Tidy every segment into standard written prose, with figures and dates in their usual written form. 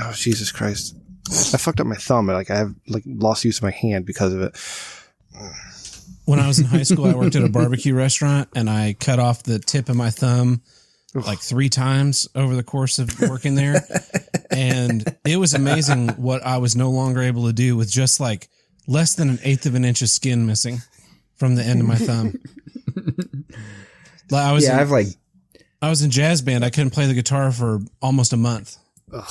Oh, Jesus Christ. I fucked up my thumb. I have lost use of my hand because of it. When I was in high school, I worked at a barbecue restaurant and I cut off the tip of my thumb like 3 times over the course of working there. And it was amazing what I was no longer able to do with just like less than 1/8 of an inch of skin missing from the end of my thumb. I was in jazz band. I couldn't play the guitar for almost a month. Ugh.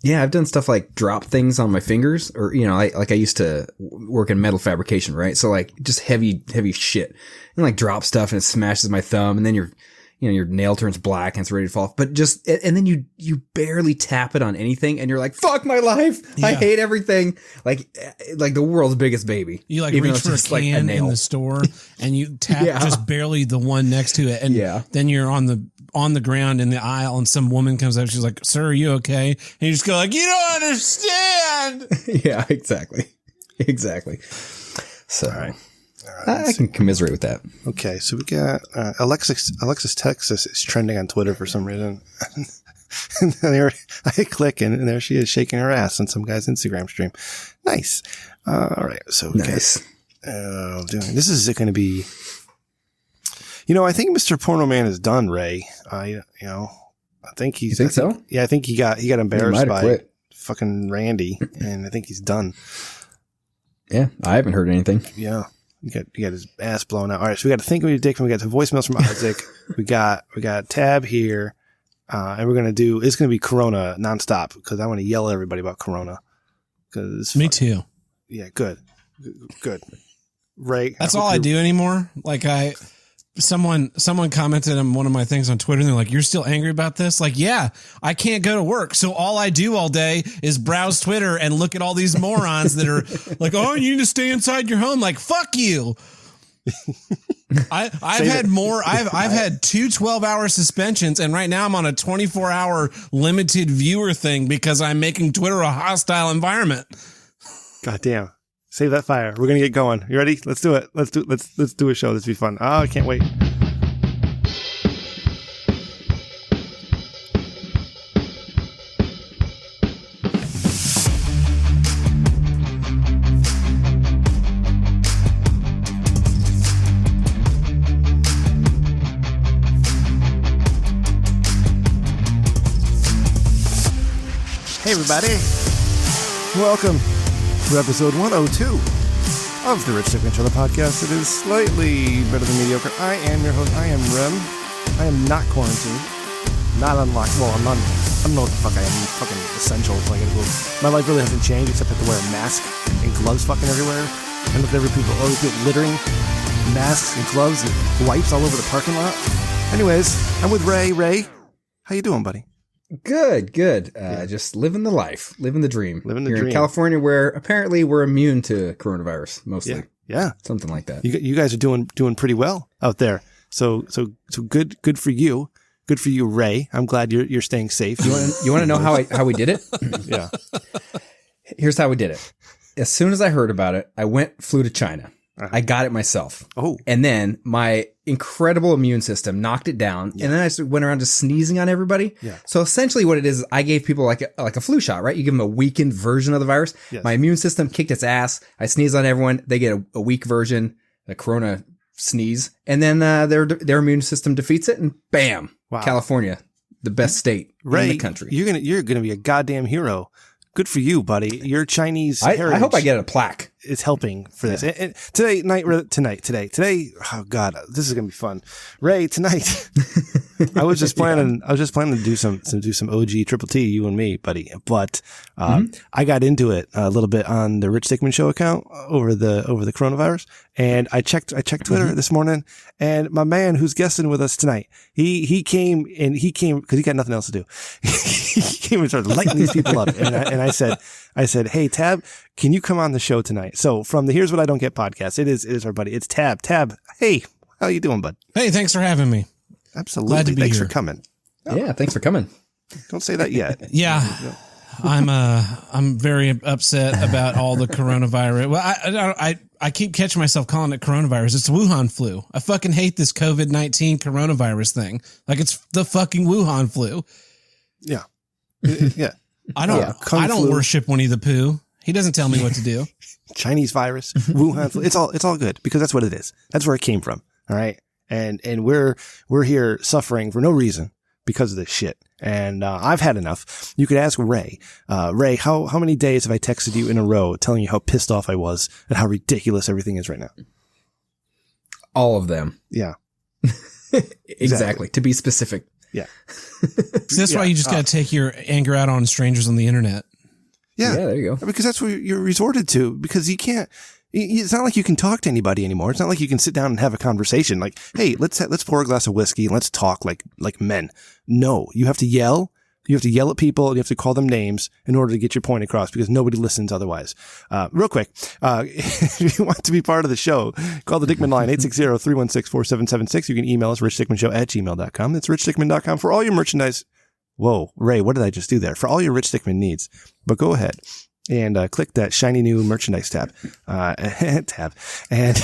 Yeah, I've done stuff like drop things on my fingers, or I used to work in metal fabrication, right? So like just heavy shit, and like drop stuff and it smashes my thumb, and then your nail turns black and it's ready to fall off. But and then you barely tap it on anything, and you're like, "Fuck my life! Yeah. I hate everything!" Like the world's biggest baby. You like reach for a can in the store, and you tap just barely the one next to it, and then you're on the ground in the aisle, and some woman comes up. She's like, "Sir, are you okay?" And you just go like, "You don't understand." Yeah, exactly. So all right. I can commiserate with that. Okay, so we got Alexis Texas is trending on Twitter for some reason. And there, I click and there she is shaking her ass on some guy's Instagram stream. Nice. All right, so nice. This is going to be. I think Mr. Porno Man is done, Ray. I think he's. You think so? Yeah, I think he got embarrassed by fucking Randy, and I think he's done. Yeah, I haven't heard anything. Yeah. You got his ass blown out. All right, so we got to think of your dick, and we got some voicemails from Isaac. we got Tab here, and we're it's gonna be Corona nonstop because I want to yell at everybody about Corona. Me too. Yeah, good. Ray, that's all I do anymore. Like someone commented on one of my things on Twitter, and they're like, "You're still angry about this?" Like, yeah, I can't go to work, so all I do all day is browse Twitter and look at all these morons that are like, "Oh, you need to stay inside your home." Like, fuck you. I've had 2 12-hour suspensions, and right now I'm on a 24-hour limited viewer thing because I'm making Twitter a hostile environment. God damn. Save that fire. We're going to get going. You ready? Let's do it. Let's do a show. This will be fun. Oh, I can't wait. Hey, everybody. Welcome to episode 102 of the Rich Dick Controller Podcast. It is slightly better than mediocre. I am your host. I am Rem. I am not quarantined. Not unlocked. Well, I don't know what the fuck I am. I'm fucking essential. Like, my life really hasn't changed except I have to wear a mask and gloves fucking everywhere. And look at always people littering masks and gloves and wipes all over the parking lot. Anyways, I'm with Ray. Ray, how you doing, buddy? Good. Just living the life, living the dream. Here in California, where apparently we're immune to coronavirus, mostly. Yeah. Something like that. You guys are doing pretty well out there. So good for you. Good for you, Ray. I'm glad you're staying safe. You want to know how we did it? Yeah. Here's how we did it. As soon as I heard about it, I flew to China. Uh-huh. I got it myself. Oh. And then my incredible immune system knocked it down. Yeah. And then I just went around just sneezing on everybody. Yeah. So essentially what it is I gave people like a flu shot, right? You give them a weakened version of the virus. Yes. My immune system kicked its ass. I sneeze on everyone. They get a weak version, the corona sneeze. And then their immune system defeats it, and bam. Wow. California, the best state in the country. You're gonna be a goddamn hero. Good for you, buddy. Your Chinese heritage. I hope I get a plaque. Is helping for this. And today, oh God, this is going to be fun. Ray, tonight, I was just planning to do some OG Triple T, you and me, buddy. But, I got into it a little bit on the Rich Dickman Show account over the coronavirus. And I checked Twitter this morning, and my man who's guesting with us tonight, he came because he got nothing else to do. He came and started lighting these people up. And I said, hey, Tab, can you come on the show tonight? So from the Here's What I Don't Get podcast, it is our buddy. It's Tab. Tab, hey, how you doing, bud? Hey, thanks for having me. Absolutely. Glad to be thanks here. for coming. Yeah, thanks for coming. Don't say that yet. Yeah. I'm very upset about all the coronavirus. Well, I keep catching myself calling it coronavirus. It's Wuhan flu. I fucking hate this COVID-19 coronavirus thing. Like, it's the fucking Wuhan flu. Yeah. Yeah. I don't. Kung I don't flu. worship Winnie the Pooh. He doesn't tell me what to do. Chinese virus, Wuhan flu. It's all good because that's what it is. That's where it came from. All right. And we're here suffering for no reason because of this shit. And I've had enough. You could ask Ray. Ray, how many days have I texted you in a row telling you how pissed off I was and how ridiculous everything is right now? All of them. Yeah. Exactly. To be specific. Yeah. So that's why you just got to take your anger out on strangers on the internet. Yeah. There you go. Because that's what you're resorted to, because you can't. It's not like you can talk to anybody anymore. It's not like you can sit down and have a conversation. Like, hey, let's pour a glass of whiskey and let's talk like men. No, you have to yell. You have to yell at people. You have to call them names in order to get your point across, because nobody listens otherwise. Real quick, if you want to be part of the show, call the Dickman line, 860-316-4776. You can email us, richdickmanshow@gmail.com. It's richdickman.com for all your merchandise. Whoa, Ray, what did I just do there? For all your Rich Dickman needs. But go ahead and click that shiny new merchandise tab, and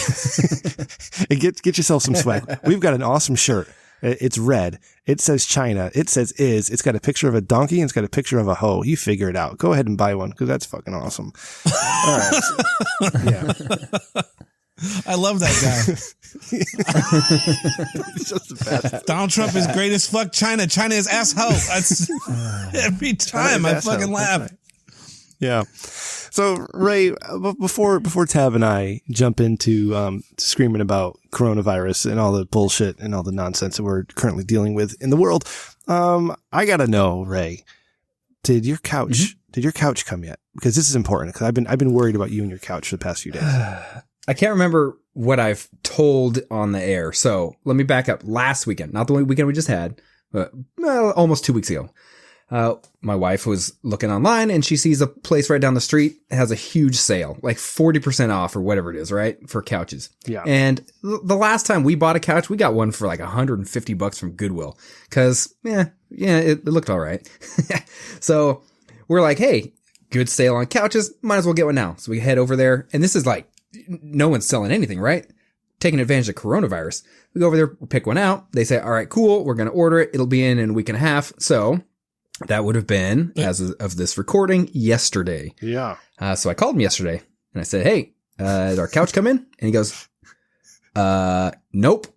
get yourself some swag. We've got an awesome shirt. It's red. It says China. It says is. It's got a picture of a donkey and it's got a picture of a hoe. You figure it out. Go ahead and buy one because that's fucking awesome. All right. Yeah. I love that guy. He's just the best. Donald Trump is great as fuck China. China is asshole. Every time I fucking laugh. Right. Yeah. So Ray, before Tab and I jump into screaming about coronavirus and all the bullshit and all the nonsense that we're currently dealing with in the world, I gotta know, Ray, did your couch come yet? Because this is important. Because I've been worried about you and your couch for the past few days. I can't remember what I've told on the air. So let me back up. Last weekend, not the weekend we just had, but almost 2 weeks ago. My wife was looking online and she sees a place right down the street. It has a huge sale, like 40% off or whatever it is, right? For couches. Yeah. And the last time we bought a couch, we got one for like $150 from Goodwill. Cause it looked all right. So we're like, hey, good sale on couches. Might as well get one now. So we head over there, and this is like, no one's selling anything, right? Taking advantage of coronavirus. We go over there, we pick one out. They say, all right, cool. We're going to order it. It'll be in a week and a half. So that would have been, as of this recording, yesterday. Yeah. So I called him yesterday and I said, hey, did our couch come in? And he goes, nope.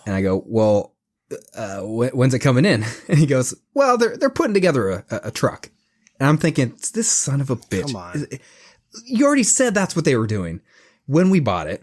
And I go, well, when's it coming in? And he goes, well, they're putting together a truck. And I'm thinking, it's this son of a bitch. Come on. You already said that's what they were doing when we bought it.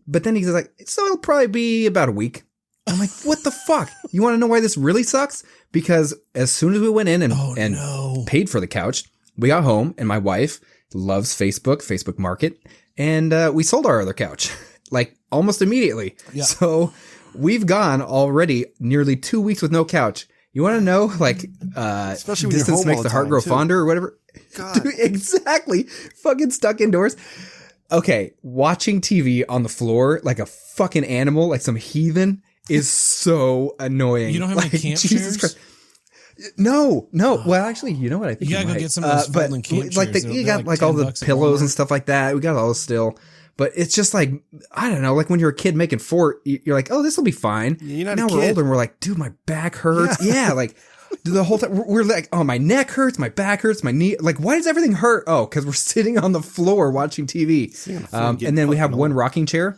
But then he's like, so it'll probably be about a week. I'm like, what the fuck? You want to know why this really sucks? Because as soon as we went in and paid for the couch, we got home and my wife loves Facebook Market, and we sold our other couch like almost immediately. Yeah. So we've gone already nearly 2 weeks with no couch. You want to know, like, especially when distance makes the heart grow fonder or whatever? God. Dude, exactly. Fucking stuck indoors. Okay, watching TV on the floor like a fucking animal, like some heathen, is so annoying. You don't have any camp Jesus chairs? Christ. No. Well, actually, you know what I think? You gotta go get some of those folding camp like chairs. you got like all the pillows and stuff like that. We got all those still. But it's just like, I don't know, like when you're a kid making fort, you're like, oh, this will be fine. You're not now a kid. we're older and we're like, dude, my back hurts. Yeah, like the whole time we're like, oh, my neck hurts, my back hurts, my knee. Like, why does everything hurt? Oh, because we're sitting on the floor watching TV. And then we have one rocking chair.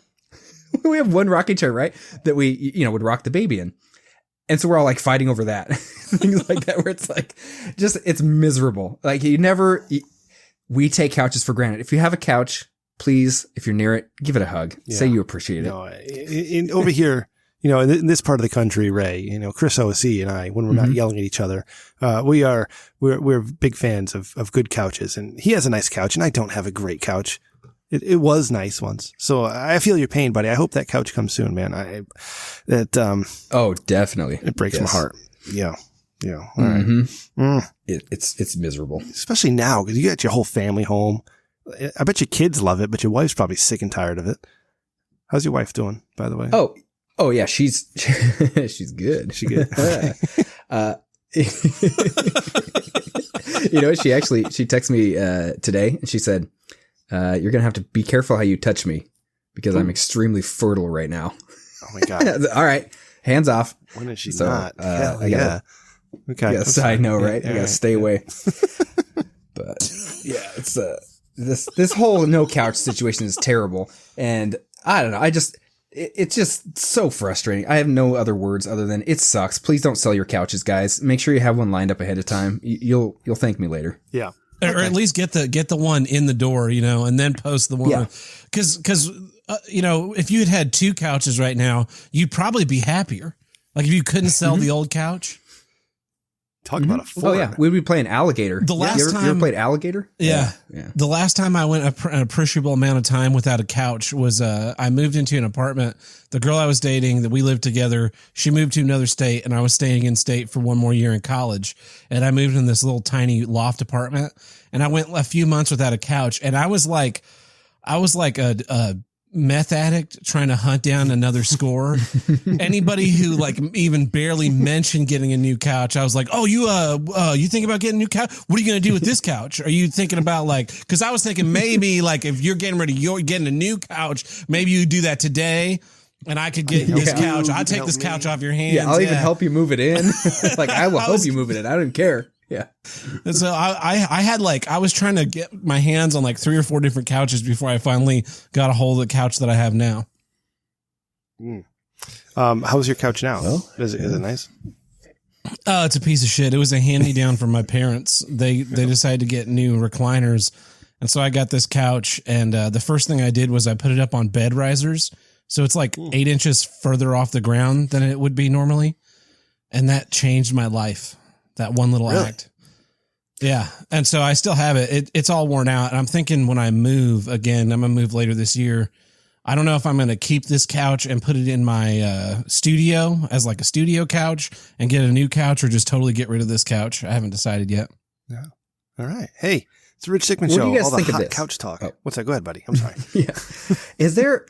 We have one rocking chair, right? That we, would rock the baby in. And so we're all like fighting over that. Things like that, where it's like, just, it's miserable. Like we take couches for granted. If you have a couch, please, if you're near it, give it a hug. Yeah. Say you appreciate it. Over here, in this part of the country, Ray, Chris OSC and I, when we're not yelling at each other, we're big fans of good couches. And he has a nice couch, and I don't have a great couch. It was nice once. So I feel your pain, buddy. I hope that couch comes soon, man. Oh, definitely. It breaks my heart. Yeah. Yeah. All mm-hmm. right. It's miserable. Especially now, because you got your whole family home. I bet your kids love it, but your wife's probably sick and tired of it. How's your wife doing, by the way? Oh yeah. She's good. She good. She texted me today and she said, you're going to have to be careful how you touch me because I'm extremely fertile right now. Oh my God. All right. Hands off. When is she not? I gotta Okay. Yes, I know, right? Yeah, I gotta right. stay away. But yeah, it's this whole no couch situation is terrible, and I don't know. It's just so frustrating. I have no other words other than it sucks. Please don't sell your couches, guys. Make sure you have one lined up ahead of time. You'll thank me later. Yeah. Or at least get the one in the door, and then post the one. Yeah. Because if you had 2 couches right now, you'd probably be happier. Like if you couldn't sell the old couch. Talk about a foreign. Oh yeah, we'd be playing Alligator. The last you ever time- played Alligator? Yeah. Yeah. The last time I went an appreciable amount of time without a couch was I moved into an apartment. The girl I was dating that we lived together, she moved to another state and I was staying in state for one more year in college. And I moved in this little tiny loft apartment and I went a few months without a couch. And I was like a meth addict trying to hunt down another score. Anybody who like even barely mentioned getting a new couch, I was like, oh, you think about getting a new couch? What are you going to do with this couch? Are you thinking about because I was thinking maybe like if you're getting a new couch, maybe you do that today and I could get this couch. I'll take this couch off your hands. Yeah, I'll even help you move it in. Like I will help you move it in. I don't care. Yeah. And so I had I was trying to get my hands on 3 or 4 different couches before I finally got a hold of the couch that I have now. How's your couch now? Well, is it nice? It's a piece of shit. It was a hand-me-down from my parents. They decided to get new recliners. And so I got this couch and the first thing I did was I put it up on bed risers. So it's 8 inches further off the ground than it would be normally. And that changed my life. That one little act. Yeah. And so I still have it. It's all worn out. And I'm thinking when I move again, I'm going to move later this year. I don't know if I'm going to keep this couch and put it in my studio as a studio couch and get a new couch or just totally get rid of this couch. I haven't decided yet. Yeah. All right. Hey, it's the Rich Stickman What Show. do you guys All think the of hot this? couch talk. Oh. What's that? Go ahead, buddy. I'm sorry. Yeah. Is there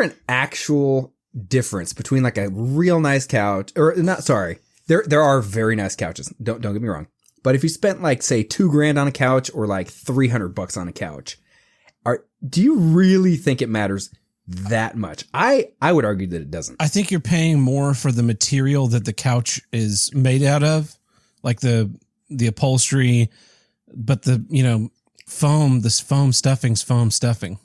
an actual difference between a real nice couch or not? Sorry. There are very nice couches. Don't get me wrong. But if you spent say $2,000 on a couch or $300 on a couch, do you really think it matters that much? I would argue that it doesn't. I think you're paying more for the material that the couch is made out of, like the upholstery, but the foam, this foam stuffing's foam stuffing.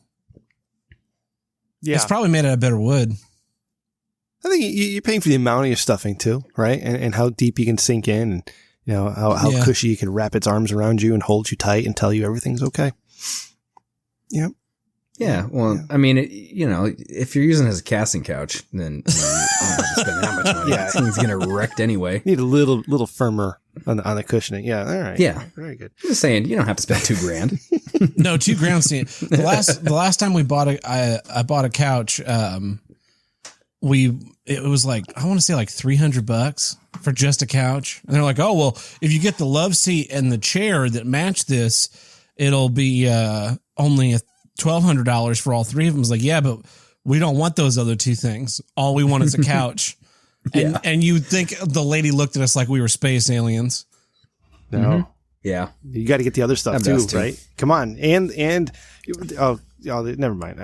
Yeah. It's probably made out of better wood. I think you're paying for the amount of your stuffing too, right? And how deep you can sink in and, how Yeah. cushy you can wrap its arms around you and hold you tight and tell you everything's okay. Yep. Yeah. Well, I mean, if you're using it as a casting couch, then you don't have to spend that much money. Yeah. This thing's going to wreck anyway. Need a little firmer on the cushioning. Yeah. All right. Yeah. Very good. I'm just saying, you don't have to spend $2,000. No, $2,000. The last time we bought I bought a couch. It was I want to say $300 for just a couch. And they're like, oh, well, if you get the love seat and the chair that match this, it'll be only $1,200 for all 3 of them. I was like, yeah, but we don't want those other 2 things. All we want is a couch. And you think the lady looked at us like we were space aliens. No. Mm-hmm. Yeah. You got to get the other stuff That too, does, too. right? Come on. Never mind.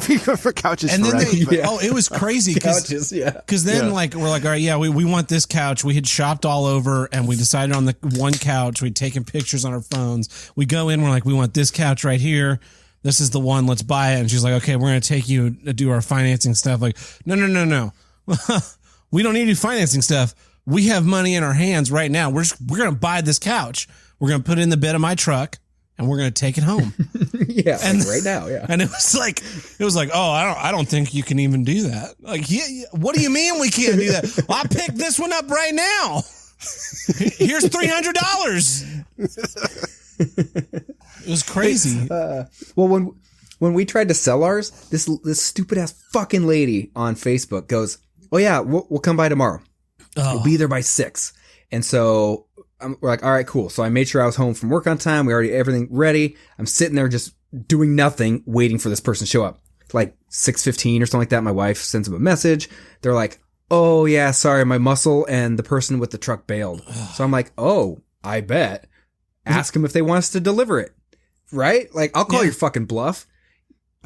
We go for couches And then forever. it was crazy Couches, yeah. because then we're like, all right, yeah, we want this couch. We had shopped all over and we decided on the one couch. We'd taken pictures on our phones. We go in, we're like, we want this couch right here. This is the one. Let's buy it. And she's like, okay, we're going to take you to do our financing stuff. Like, no. We don't need to do financing stuff. We have money in our hands right now. We're going to buy this couch. We're going to put it in the bed of my truck and we're going to take it home. Yeah. And- right now. Yeah. And it was like, oh, I don't think you can even do that. Like, yeah, what do you mean we can't do that? Well, I picked this one up right now. Here's $300. It was crazy. Well, when we tried to sell ours, this stupid ass fucking lady on Facebook goes, "Oh yeah, we'll come by tomorrow. We'll be there by 6." And so we're like, "All right, cool." So I made sure I was home from work on time. We already everything ready. I'm sitting there just doing nothing, waiting for this person to show up. 6:15 or something like that. My wife sends them a message. They're like, "Oh yeah, sorry, my muscle and the person with the truck bailed." So I'm like, "Oh, I bet." Ask them if they want us to deliver it. Right? I'll call your fucking bluff.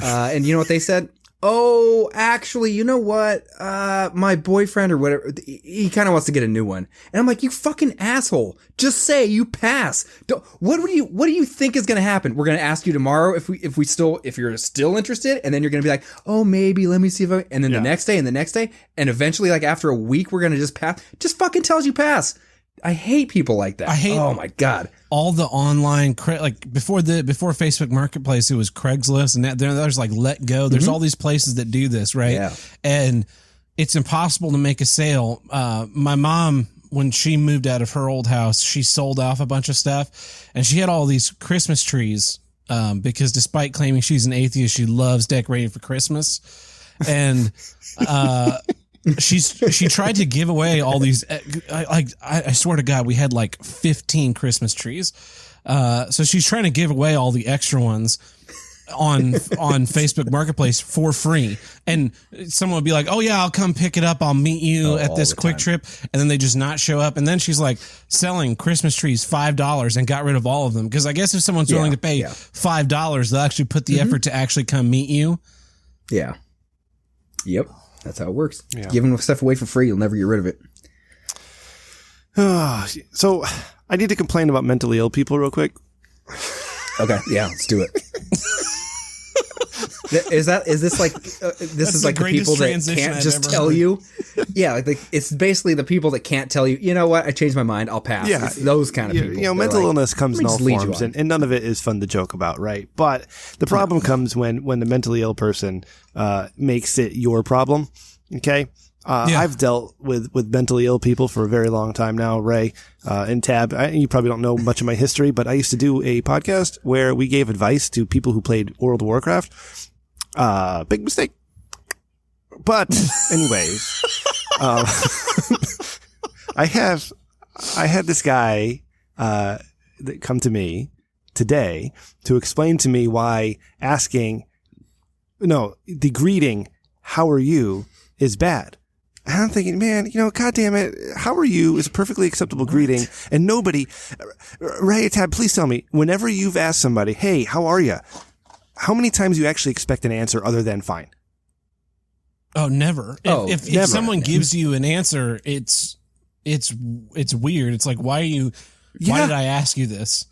And you know what they said? oh, actually, you know what? My boyfriend or whatever, he kind of wants to get a new one. And I'm like, you fucking asshole. Just say you pass. What do you think is going to happen? We're going to ask you tomorrow if you're still interested. And then you're going to be like, oh, maybe let me see if and then the next day and the next day. And eventually, like after a week, we're going to just pass. Just fucking tells you pass. I hate people like that. Oh my God. All the online, like before Facebook Marketplace, it was Craigslist, and there's like Let Go. There's all these places that do this, right? Yeah. And it's impossible to make a sale. My mom, when she moved out of her old house, she sold off a bunch of stuff, and she had all these Christmas trees, because despite claiming she's an atheist, she loves decorating for Christmas. And, she tried to give away all these, I swear to God, we had like 15 Christmas trees. So she's trying to give away all the extra ones on Facebook Marketplace for free. And someone would be like, oh yeah, I'll come pick it up. I'll meet you at this Quick Trip. And then they just not show up. And then she's like selling Christmas trees $5 and got rid of all of them. Cause I guess if someone's willing to pay $5, they'll actually put the effort to actually come meet you. Yeah. Yep. That's how it works. Yeah. Giving stuff away for free, you'll never get rid of it. So I need to complain about mentally ill people real quick. Okay, yeah, let's do it. Is this like this is like the people that can't just tell you? Yeah, like it's basically the people that can't tell you. You know what? I changed my mind. I'll pass. Yeah, it's those kind of people. You know, mental illness comes in all forms, and none of it is fun to joke about, right? But the problem comes when the mentally ill person makes it your problem. Okay. I've dealt with mentally ill people for a very long time now, Ray, and Tab. You probably don't know much of my history, but I used to do a podcast where we gave advice to people who played World of Warcraft. Big mistake. But anyways, I had this guy, that come to me today to explain to me why the greeting, how are you, is bad. And I'm thinking, man, God damn it, how are you is a perfectly acceptable greeting. And nobody, Ray, Tab, please tell me, whenever you've asked somebody, hey, how are you? How many times do you actually expect an answer other than fine? Oh, never. If someone gives you an answer, it's weird. It's like, why did I ask you this?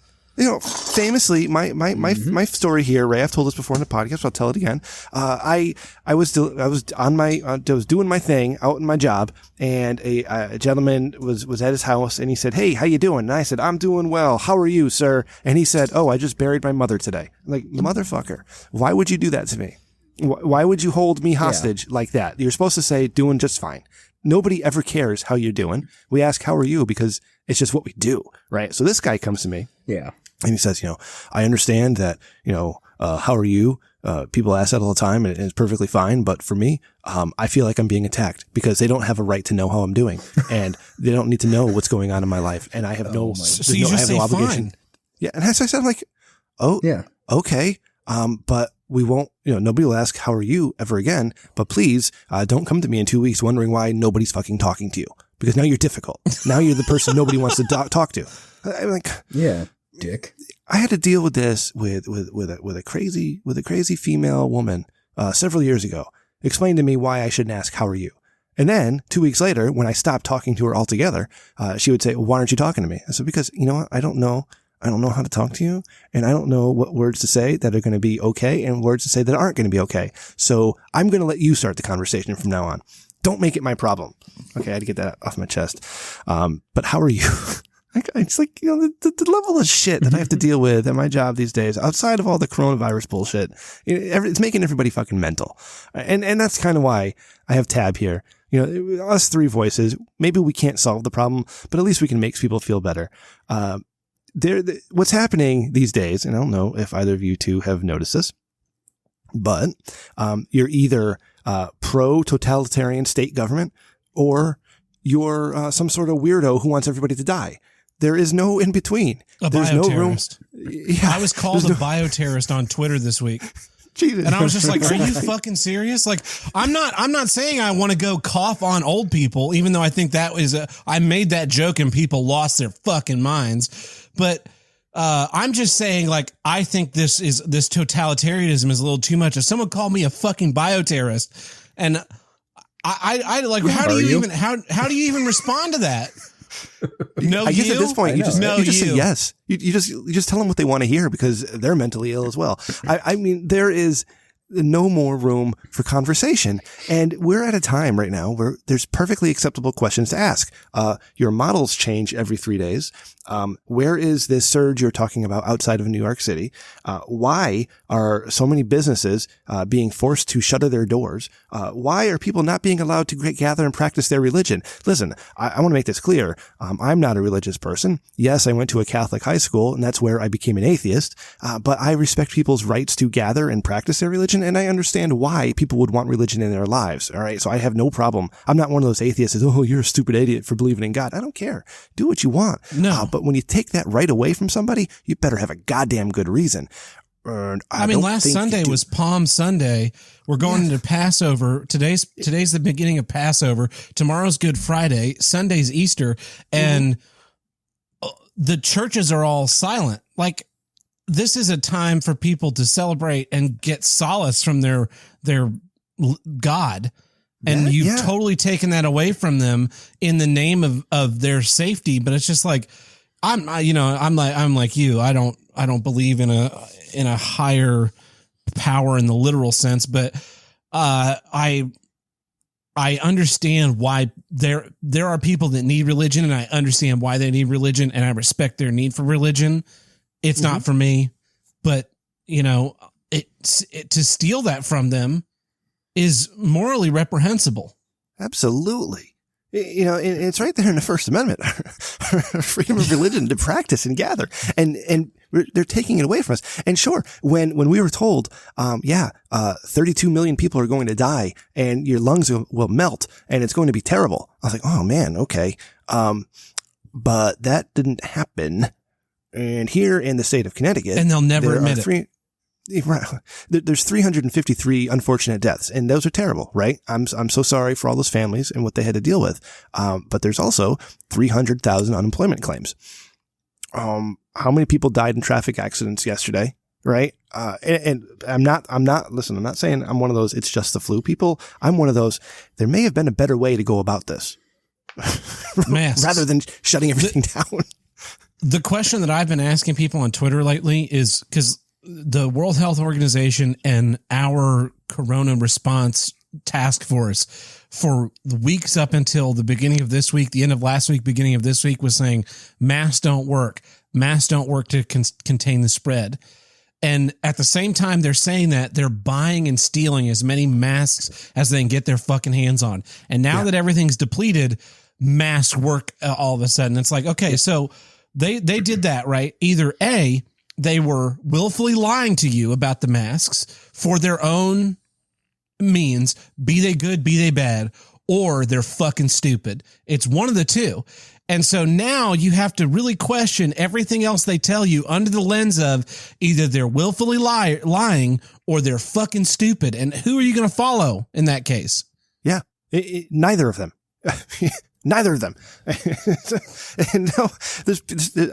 Famously, my story here, Ray, I've told this before in the podcast, but I'll tell it again. I was doing my thing out in my job, and a gentleman was at his house, and he said, hey, how you doing? And I said, I'm doing well. How are you, sir? And he said, oh, I just buried my mother today. I'm like, motherfucker, why would you do that to me? Why would you hold me hostage like that? You're supposed to say, doing just fine. Nobody ever cares how you're doing. We ask, how are you? Because it's just what we do, right? So this guy comes to me. Yeah. And he says, I understand that, how are you? People ask that all the time, and it's perfectly fine. But for me, I feel like I'm being attacked because they don't have a right to know how I'm doing, and they don't need to know what's going on in my life. And I have I have no obligation. Fine. Yeah. And as I said, I'm like, oh, yeah, okay. But we won't, nobody will ask, how are you ever again? But please, don't come to me in 2 weeks wondering why nobody's fucking talking to you, because now you're difficult. Now you're the person nobody wants to talk to. I'm like, yeah. Dick. I had to deal with this with a crazy female woman several years ago. Explained to me why I shouldn't ask, how are you? And then 2 weeks later, when I stopped talking to her altogether, she would say, well, why aren't you talking to me? I said, because what? I don't know how to talk to you, and I don't know what words to say that are going to be okay and words to say that aren't going to be okay. So I'm going to let you start the conversation from now on. Don't make it my problem. Okay, I had to get that off my chest. But how are you? It's like, the level of shit that I have to deal with at my job these days, outside of all the coronavirus bullshit, it's making everybody fucking mental. And that's kind of why I have Tab here. Us three voices, maybe we can't solve the problem, but at least we can make people feel better. What's happening these days, and I don't know if either of you two have noticed this, but you're either pro-totalitarian state government, or you're some sort of weirdo who wants everybody to die. There is no in between. There's no room. Yeah, I was called a bioterrorist on Twitter this week. Jesus. And I was just like, are you fucking serious? Like, I'm not saying I want to go cough on old people, even though I think that was I made that joke and people lost their fucking minds. But I'm just saying, like, I think this totalitarianism is a little too much. If someone called me a fucking bioterrorist, and I like, how do you even respond to that? No, I guess at this point, you just say yes. You just tell them what they want to hear because they're mentally ill as well. I mean, there is no more room for conversation. And we're at a time right now where there's perfectly acceptable questions to ask. Your models change every 3 days. Where is this surge you're talking about outside of New York City? Why are so many businesses being forced to shutter their doors? Why are people not being allowed to gather and practice their religion? Listen, I want to make this clear. I'm not a religious person. Yes, I went to a Catholic high school, and that's where I became an atheist. But I respect people's rights to gather and practice their religion, and I understand why people would want religion in their lives. All right, so I have no problem. I'm not one of those atheists that, oh, you're a stupid idiot for believing in God. I don't care. Do what you want. No. But when you take that right away from somebody, you better have a goddamn good reason. And I mean, last Sunday was Palm Sunday. We're going into Passover. Today's the beginning of Passover. Tomorrow's Good Friday. Sunday's Easter. And the churches are all silent. Like, this is a time for people to celebrate and get solace from their God. And you've totally taken that away from them in the name of their safety. But it's just like, I'm like you. I don't believe in a higher power in the literal sense, but I understand why there are people that need religion, and I understand why they need religion, and I respect their need for religion. It's not for me, but to steal that from them is morally reprehensible. Absolutely. It's right there in the First Amendment, freedom of religion to practice and gather, and they're taking it away from us. And sure, when we were told, 32 million people are going to die and your lungs will melt and it's going to be terrible. I was like, oh man, okay. But that didn't happen. And here in the state of Connecticut, and they'll never admit it. There's 353 unfortunate deaths, and those are terrible, right? I'm so sorry for all those families and what they had to deal with. But there's also 300,000 unemployment claims. How many people died in traffic accidents yesterday, right? And I'm not saying I'm one of those, it's just the flu people. I'm one of those, there may have been a better way to go about this. Rather than shutting everything down. The question that I've been asking people on Twitter lately is, because the World Health Organization and our Corona response task force for weeks up until the beginning of this week, the end of last week, beginning of this week, was saying masks don't work. Masks don't work to contain the spread. And at the same time they're saying that, they're buying and stealing as many masks as they can get their fucking hands on. And now that everything's depleted, masks work all of a sudden. It's like, okay, so they did that, right? Either A, they were willfully lying to you about the masks for their own means, be they good, be they bad, or they're fucking stupid. It's one of the two. And so now you have to really question everything else they tell you under the lens of either they're willfully lying or they're fucking stupid. And who are you going to follow in that case? Yeah, neither of them. Neither of them. And no,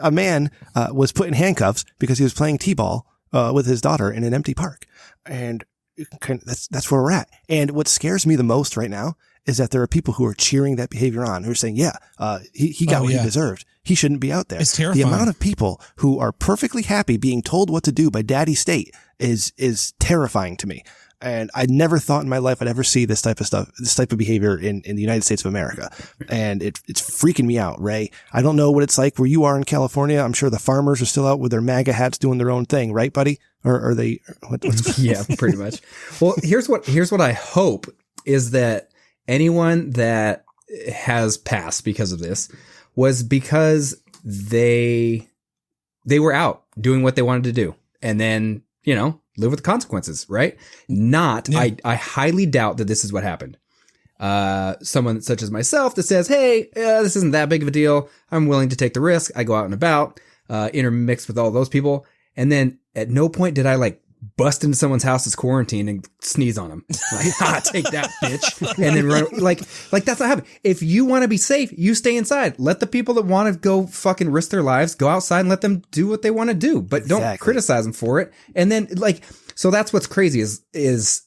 a man was put in handcuffs because he was playing t-ball with his daughter in an empty park. And that's where we're at. And what scares me the most right now is that there are people who are cheering that behavior on, who are saying, he got what he deserved. He shouldn't be out there. It's terrifying. The amount of people who are perfectly happy being told what to do by Daddy State is terrifying to me. And I never thought in my life I'd ever see this type of stuff, this type of behavior in the United States of America. And it's freaking me out, Ray. I don't know what it's like where you are in California. I'm sure the farmers are still out with their MAGA hats doing their own thing, right, buddy? Or are they? Yeah, pretty much. Well, here's what I hope is that anyone that has passed because of this was because they were out doing what they wanted to do. And then, live with the consequences, right? I highly doubt that this is what happened. Someone such as myself that says, hey, this isn't that big of a deal. I'm willing to take the risk. I go out and about, intermixed with all those people. And then at no point did I bust into someone's house that's quarantined and sneeze on them. Like, take that, bitch. And then run. Like that's not happening. If you want to be safe, you stay inside. Let the people that want to go fucking risk their lives go outside and let them do what they want to do. But don't criticize them for it. And then so that's what's crazy is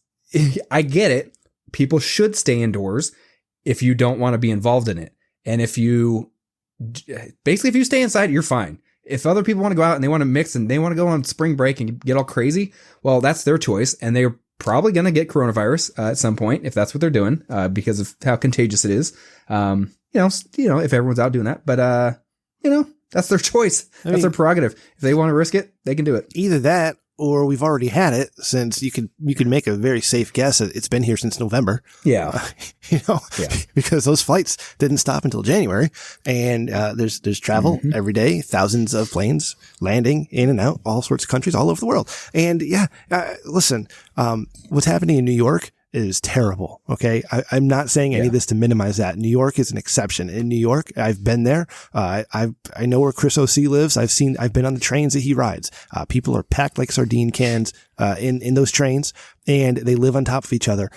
I get it. People should stay indoors if you don't want to be involved in it. And if you stay inside, you're fine. If other people want to go out and they want to mix and they want to go on spring break and get all crazy, well, that's their choice. And they're probably going to get coronavirus at some point if that's what they're doing, because of how contagious it is. You know, if everyone's out doing that, but, that's their choice. That's their prerogative. If they want to risk it, they can do it. Either that, or we've already had it, since you could make a very safe guess that it's been here since November. Yeah. Because those flights didn't stop until January, and there's travel every day, thousands of planes landing in and out, all sorts of countries all over the world. And listen, what's happening in New York is terrible. Okay. I'm not saying any of this to minimize that. New York is an exception. In New York, I've been there. I know where Chris O.C. lives. I've been on the trains that he rides. People are packed like sardine cans, in those trains, and they live on top of each other.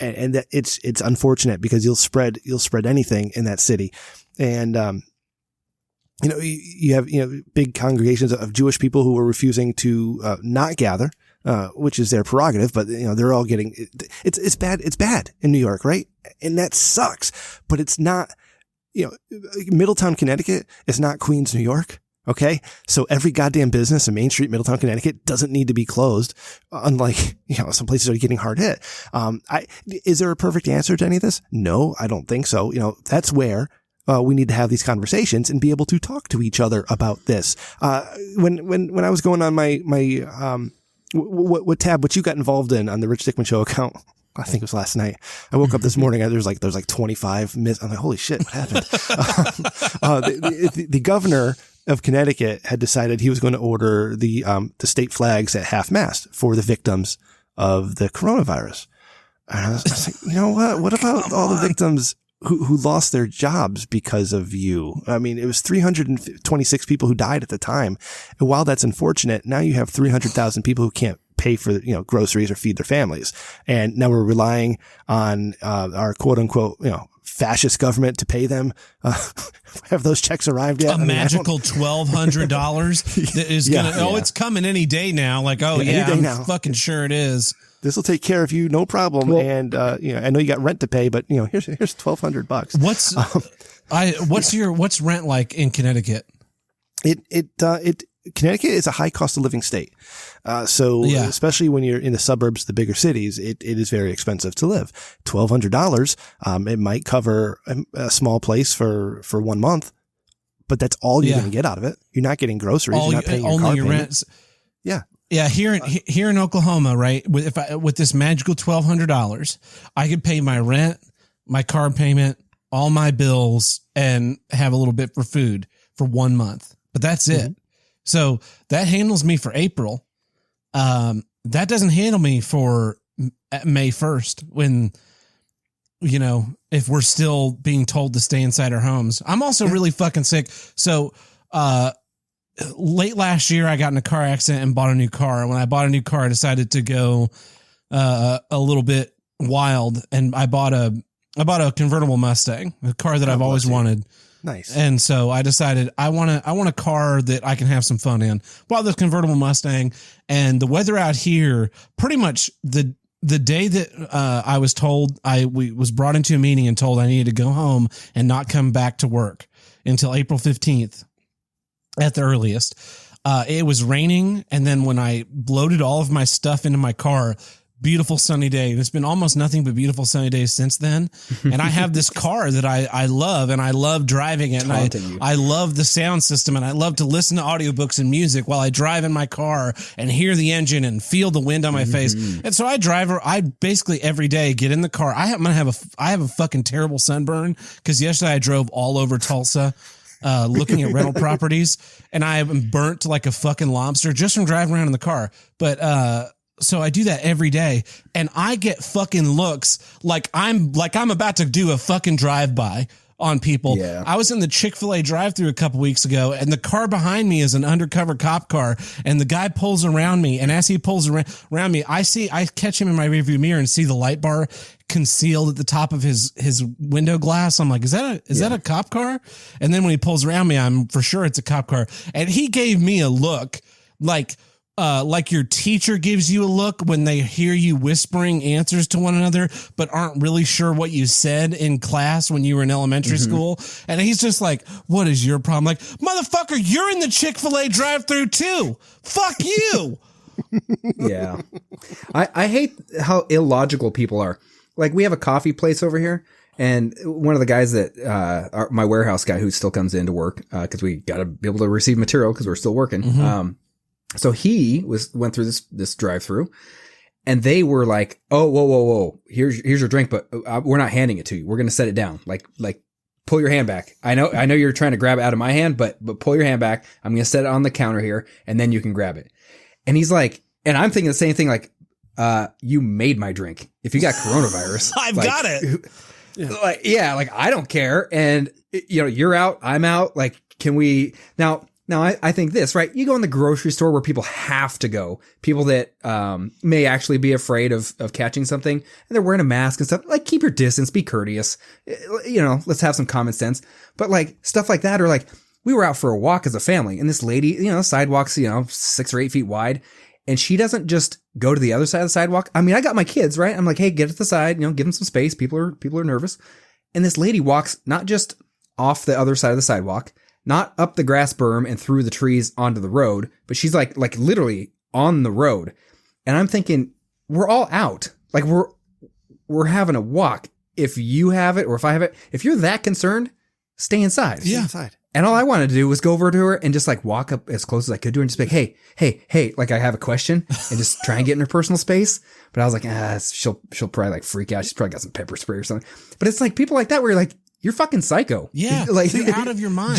And that it's unfortunate because you'll spread anything in that city. And, you have, big congregations of Jewish people who are refusing to, not gather. Which is their prerogative, but they're all getting it's bad. It's bad in New York, right? And that sucks. But it's not, Middletown, Connecticut is not Queens, New York. Okay. So every goddamn business in Main Street, Middletown, Connecticut doesn't need to be closed. Unlike, some places are getting hard hit. Is there a perfect answer to any of this? No, I don't think so. That's where we need to have these conversations and be able to talk to each other about this. When I was going on my what tab, what you got involved in on the Rich Dickman Show account, I think it was last night. I woke up this morning. There's like 25 minutes. I'm like, holy shit, what happened? The governor of Connecticut had decided he was going to order the state flags at half mast for the victims of the coronavirus. And I was like, you know what? What about all the victims who lost their jobs because of you? I mean, it was 326 people who died at the time. And while that's unfortunate, now you have 300,000 people who can't pay for, groceries or feed their families. And now we're relying on, our quote unquote, fascist government to pay them. Have those checks arrived yet? Magical $1,200 that is it's coming any day now. Like, I'm fucking sure it is. This will take care of you, no problem. Well, and I know you got rent to pay, but here's $1,200. What's rent like in Connecticut? Connecticut is a high cost of living state. Especially when you're in the suburbs, the bigger cities, it is very expensive to live. $1,200, it might cover a small place for 1 month, but that's all you're going to get out of it. You're not getting groceries. You're not paying your car payment. Rent. Yeah. Yeah, here in Oklahoma, right? With this magical $1,200, I could pay my rent, my car payment, all my bills, and have a little bit for food for 1 month. But that's it. So that handles me for April. That doesn't handle me for May 1st when, if we're still being told to stay inside our homes. I'm also really fucking sick. So, late last year, I got in a car accident and bought a new car. When I bought a new car, I decided to go a little bit wild, and I bought a convertible Mustang, a car that I've always wanted. Nice. And so I decided I want a car that I can have some fun in. Bought this convertible Mustang, and the weather out here, pretty much the day that I was told, we was brought into a meeting and told I needed to go home and not come back to work until April 15th. At the earliest. It was raining. And then when I loaded all of my stuff into my car, beautiful sunny day. And it's been almost nothing but beautiful sunny days since then. And I have this car that I love, and I love driving it. And I love the sound system, and I love to listen to audiobooks and music while I drive in my car and hear the engine and feel the wind on my face. And so I basically every day get in the car. I have a fucking terrible sunburn because yesterday I drove all over Tulsa. Looking at rental properties, and I am burnt like a fucking lobster just from driving around in the car. But, so I do that every day, and I get fucking looks like I'm about to do a fucking drive-by on people. Yeah. I was in the Chick-fil-A drive-thru a couple weeks ago, and the car behind me is an undercover cop car, and the guy pulls around me, and as he pulls around me, I catch him in my rearview mirror and see the light bar concealed at the top of his window glass. I'm like, is that a cop car? And then when he pulls around me, I'm for sure it's a cop car. And he gave me a look like your teacher gives you a look when they hear you whispering answers to one another, but aren't really sure what you said in class when you were in elementary school. And he's just like, what is your problem? Like, motherfucker, you're in the Chick-fil-A drive-thru too. Fuck you. Yeah. I hate how illogical people are. Like, we have a coffee place over here, and one of the guys that, my warehouse guy who still comes in to work, cause we gotta be able to receive material cause we're still working. So he went through this drive-through, and they were like, "Oh, whoa. Here's your drink, but we're not handing it to you. We're going to set it down. Like pull your hand back. I know you're trying to grab it out of my hand, but pull your hand back. I'm going to set it on the counter here, and then you can grab it." And he's like, and I'm thinking the same thing, like, you made my drink. If you got coronavirus, I've got it. Like, I don't care. And you're out, I'm out. Like, can we now, I think this, right? You go in the grocery store where people have to go, people that may actually be afraid of catching something, and they're wearing a mask and stuff. Like, keep your distance, be courteous. Let's have some common sense. But like stuff like that, or like we were out for a walk as a family, and this lady, sidewalks, 6 or 8 feet wide, and she doesn't just go to the other side of the sidewalk. I mean, I got my kids, right? I'm like, hey, get to the side, give them some space. People are nervous, and this lady walks not just off the other side of the sidewalk, not up the grass berm and through the trees onto the road, but she's like literally on the road. And I'm thinking, we're all out. Like, we're having a walk. If you have it, or if I have it, if you're that concerned, stay inside. Yeah. Inside. And all I wanted to do was go over to her and just like walk up as close as I could to her and just be like, hey, like, I have a question, and just try and get in her personal space. But I was like, she'll probably like freak out. She's probably got some pepper spray or something. But it's like people like that where you're like, you're fucking psycho. Yeah. Like, you're out of your mind.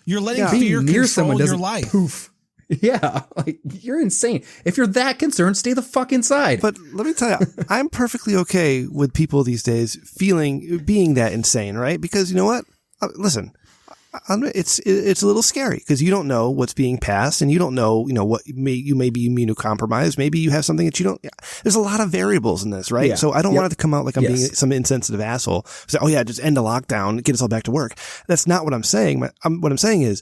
You're letting being fear near control someone your doesn't life. poof. Yeah. Like, you're insane. If you're that concerned, stay the fuck inside. But let me tell you, I'm perfectly okay with people these days being that insane, right? Because you know what? Listen, it's a little scary because you don't know what's being passed, and you don't know, what you may be immunocompromised. Maybe you have something that you don't. There's a lot of variables in this, right? Yeah. So I don't want it to come out like I'm being Yes. some insensitive asshole. Say, oh yeah, just end the lockdown, get us all back to work. That's not what I'm saying. What I'm saying is,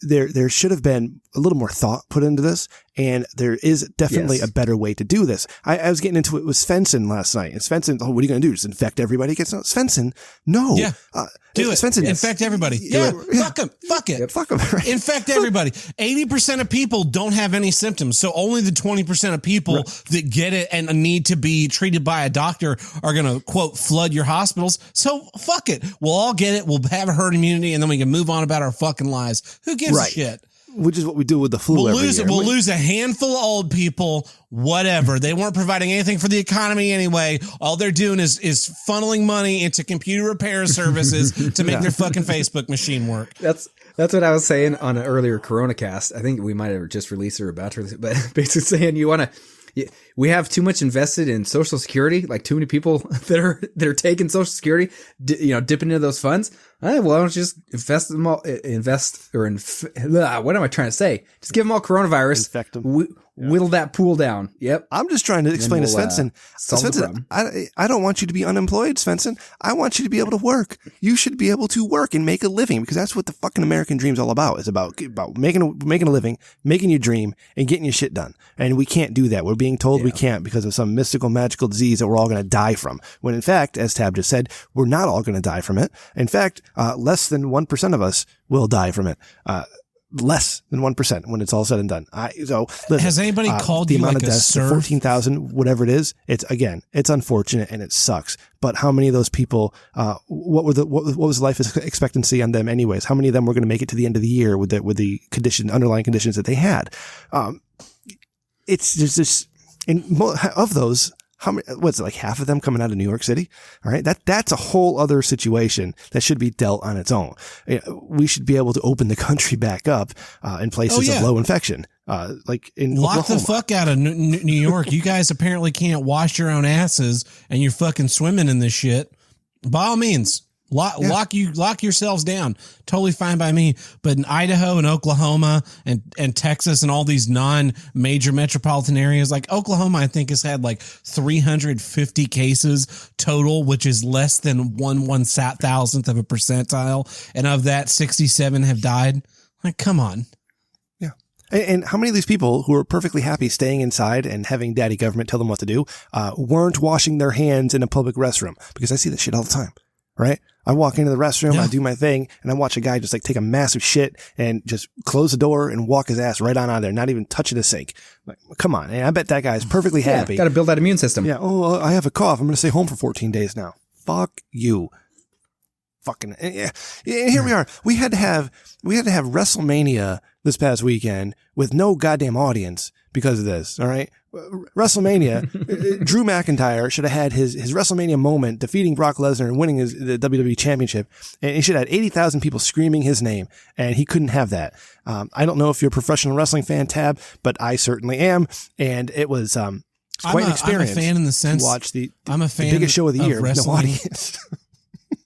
there should have been a little more thought put into this, and there is definitely Yes. a better way to do this. I was getting into it with Svensson last night, and Svensson, what are you going to do? Just infect everybody? Svensson, no. Yeah. Do it. Svensson, Infect everybody. Yeah. Fuck them. Fuck it. Fuck them. Right? Infect everybody. 80% of people don't have any symptoms. So only the 20% of people that get it and need to be treated by a doctor are going to, quote, flood your hospitals. So fuck it. We'll all get it. We'll have herd immunity, and then we can move on about our fucking lives. Who gives a shit? Which is what we do with the flu every year. We'll lose a handful of old people, whatever. They weren't providing anything for the economy anyway. All they're doing is funneling money into computer repair services to make their fucking Facebook machine work. That's what I was saying on an earlier Corona cast. I think we might have just released it or about to release it, but basically saying we have too much invested in Social Security, like too many people that are taking Social Security, dipping into those funds. Well, why don't you just what am I trying to say? Just give them all coronavirus. Infect them. Whittle that pool down. Yep. I'm just trying to explain to Svensson. solve the Svensson, problem. I don't want you to be unemployed, Svensson. I want you to be able to work. You should be able to work and make a living, because that's what the fucking American dream's all about. It's about making a living, making your dream, and getting your shit done. And we can't do that. We're being told we can't because of some mystical, magical disease that we're all going to die from. When in fact, as Tab just said, we're not all going to die from it. In fact, less than 1% of us will die from it. Less than 1% when it's all said and done. Listen, Has anybody called the you amount like of a deaths, serf? 14,000, whatever it is? It's unfortunate and it sucks. But how many of those people? What was life expectancy on them anyways? How many of them were going to make it to the end of the year with the underlying conditions that they had? It's just this. Of those, how many? What's it, like half of them coming out of New York City? All right, that's a whole other situation that should be dealt on its own. We should be able to open the country back up in places of low infection, like in Lock Oklahoma. the fuck out of New York. You guys apparently can't wash your own asses, and you're fucking swimming in this shit. By all means, Lock yourselves down. Totally fine by me. But in Idaho and Oklahoma and Texas and all these non-major metropolitan areas, like Oklahoma, I think has had like 350 cases total, which is less than 1/1000th of a percentile. And of that, 67 have died. Like, come on. Yeah. And how many of these people who are perfectly happy staying inside and having daddy government tell them what to do, weren't washing their hands in a public restroom? Because I see this shit all the time, right? I walk into the restroom, I do my thing, and I watch a guy just like take a massive shit and just close the door and walk his ass right on out of there, not even touching the sink. Like, come on. I bet that guy's perfectly happy. Got to build that immune system. Yeah. Oh, I have a cough. I'm going to stay home for 14 days now. Fuck you. Fucking, yeah. And here we are. We had to have WrestleMania this past weekend with no goddamn audience because of this. All right. WrestleMania, Drew McIntyre should have had his WrestleMania moment defeating Brock Lesnar and winning the WWE championship. And he should have had 80,000 people screaming his name, and he couldn't have that. I don't know if you're a professional wrestling fan, Tab, but I certainly am. And it was, quite an experience. I'm a fan in the sense to watch the fan biggest show of the year with no wrestling. audience.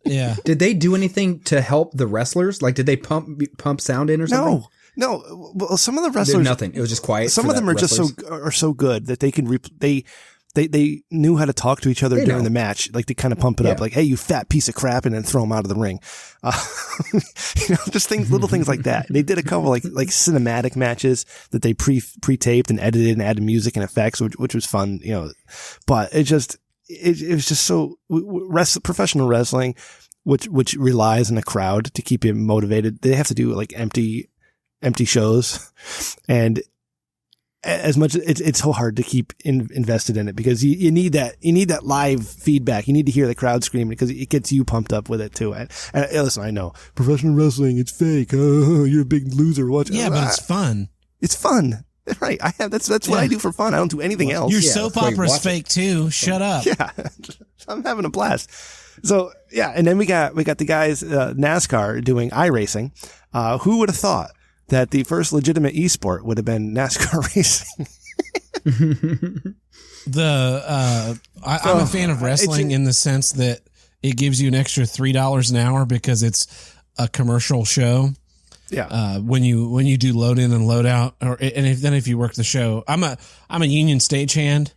Yeah. Did they do anything to help the wrestlers? Like, did they pump sound in or something? No. Well, some of the wrestlers, nothing. It was just quiet. Some of them are so good that they can they knew how to talk to each other during the match, like to kind of pump it up, like, "Hey, you fat piece of crap," and then throw them out of the ring. Just little things like that. They did a couple like cinematic matches that they pre-taped and edited and added music and effects, which was fun, But it was just so professional wrestling, which relies on a crowd to keep you motivated. They have to do like empty shows, and as much it's so hard to keep invested in it because you need that live feedback. You need to hear the crowd screaming because it gets you pumped up with it too. And listen, I know professional wrestling, it's fake. Oh, you're a big loser. Watch. Yeah, but it's fun. It's fun. Right. That's what I do for fun. I don't do anything else. Your soap opera's fake too. Shut up. Yeah. I'm having a blast. So yeah. And then we got the guys, NASCAR doing iRacing. Who would have thought that the first legitimate esport would have been NASCAR racing? I'm a fan of wrestling in the sense that it gives you an extra $3 an hour because it's a commercial show. Yeah. When you do load in and load out, if you work the show, I'm a union stagehand,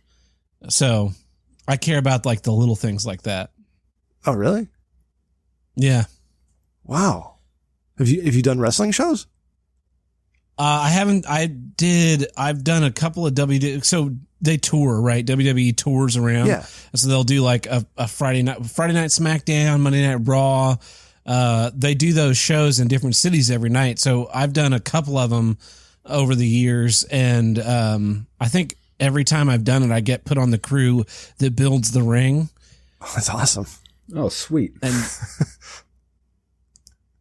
so I care about like the little things like that. Oh, really? Yeah. Wow. Have you done wrestling shows? I haven't. I've done a couple of so they tour, right? WWE tours around. Yeah. So they'll do like a Friday night SmackDown, Monday Night Raw. They do those shows in different cities every night. So I've done a couple of them over the years. And, I think every time I've done it, I get put on the crew that builds the ring. Oh, that's awesome. Oh, sweet. And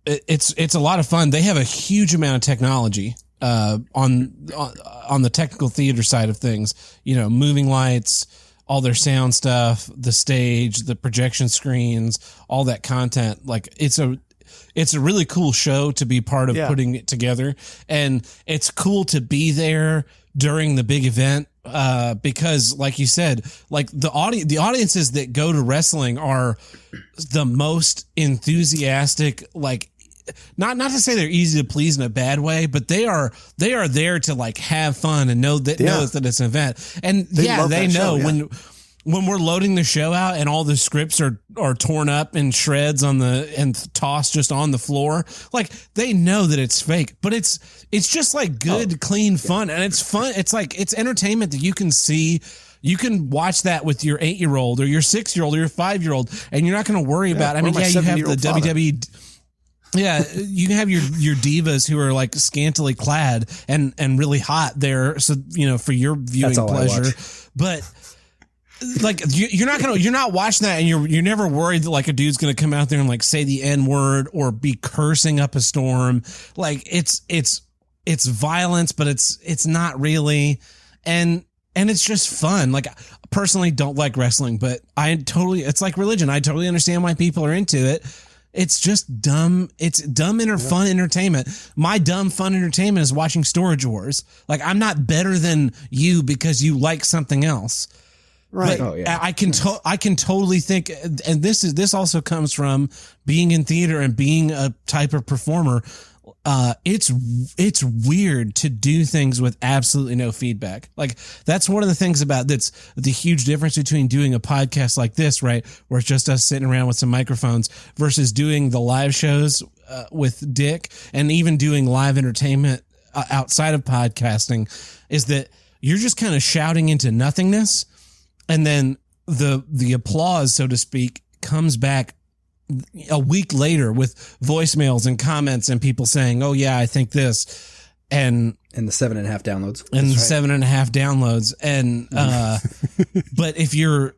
it's a lot of fun. They have a huge amount of technology, on the technical theater side of things, moving lights, all their sound stuff, the stage, the projection screens, all that content. Like it's a really cool show to be part of putting it together. And it's cool to be there during the big event. Because like you said, like the audiences that go to wrestling are the most enthusiastic, like, not to say they're easy to please in a bad way, but they are there to like have fun and know that it's an event. And they know when we're loading the show out and all the scripts are torn up in shreds and tossed just on the floor, like they know that it's fake, but it's just like good, clean fun. And it's fun. It's like, it's entertainment that you can see. You can watch that with your 8-year-old or your 6-year-old or your 5-year-old, and you're not going to worry about, you have the WWE. Yeah, you can have your divas who are like scantily clad and really hot there, so for your viewing pleasure. But like you're not watching that, and you're never worried that like a dude's gonna come out there and like say the N-word or be cursing up a storm. Like it's violence, but it's not really, and it's just fun. Like, personally don't like wrestling, but it's like religion. I totally understand why people are into it. It's just dumb. It's dumb fun entertainment. My dumb fun entertainment is watching Storage Wars. Like, I'm not better than you because you like something else. Right. But Oh, yeah. I can totally think, and this also comes from being in theater and being a type of performer. It's weird to do things with absolutely no feedback. Like that's one of the things about that's the huge difference between doing a podcast like this, right, where it's just us sitting around with some microphones versus doing the live shows with Dick and even doing live entertainment outside of podcasting, is that you're just kind of shouting into nothingness, and then the applause, so to speak, comes back a week later with voicemails and comments and people saying, "Oh yeah, I think this," and the 7.5 downloads, and 7.5 downloads, and but if you're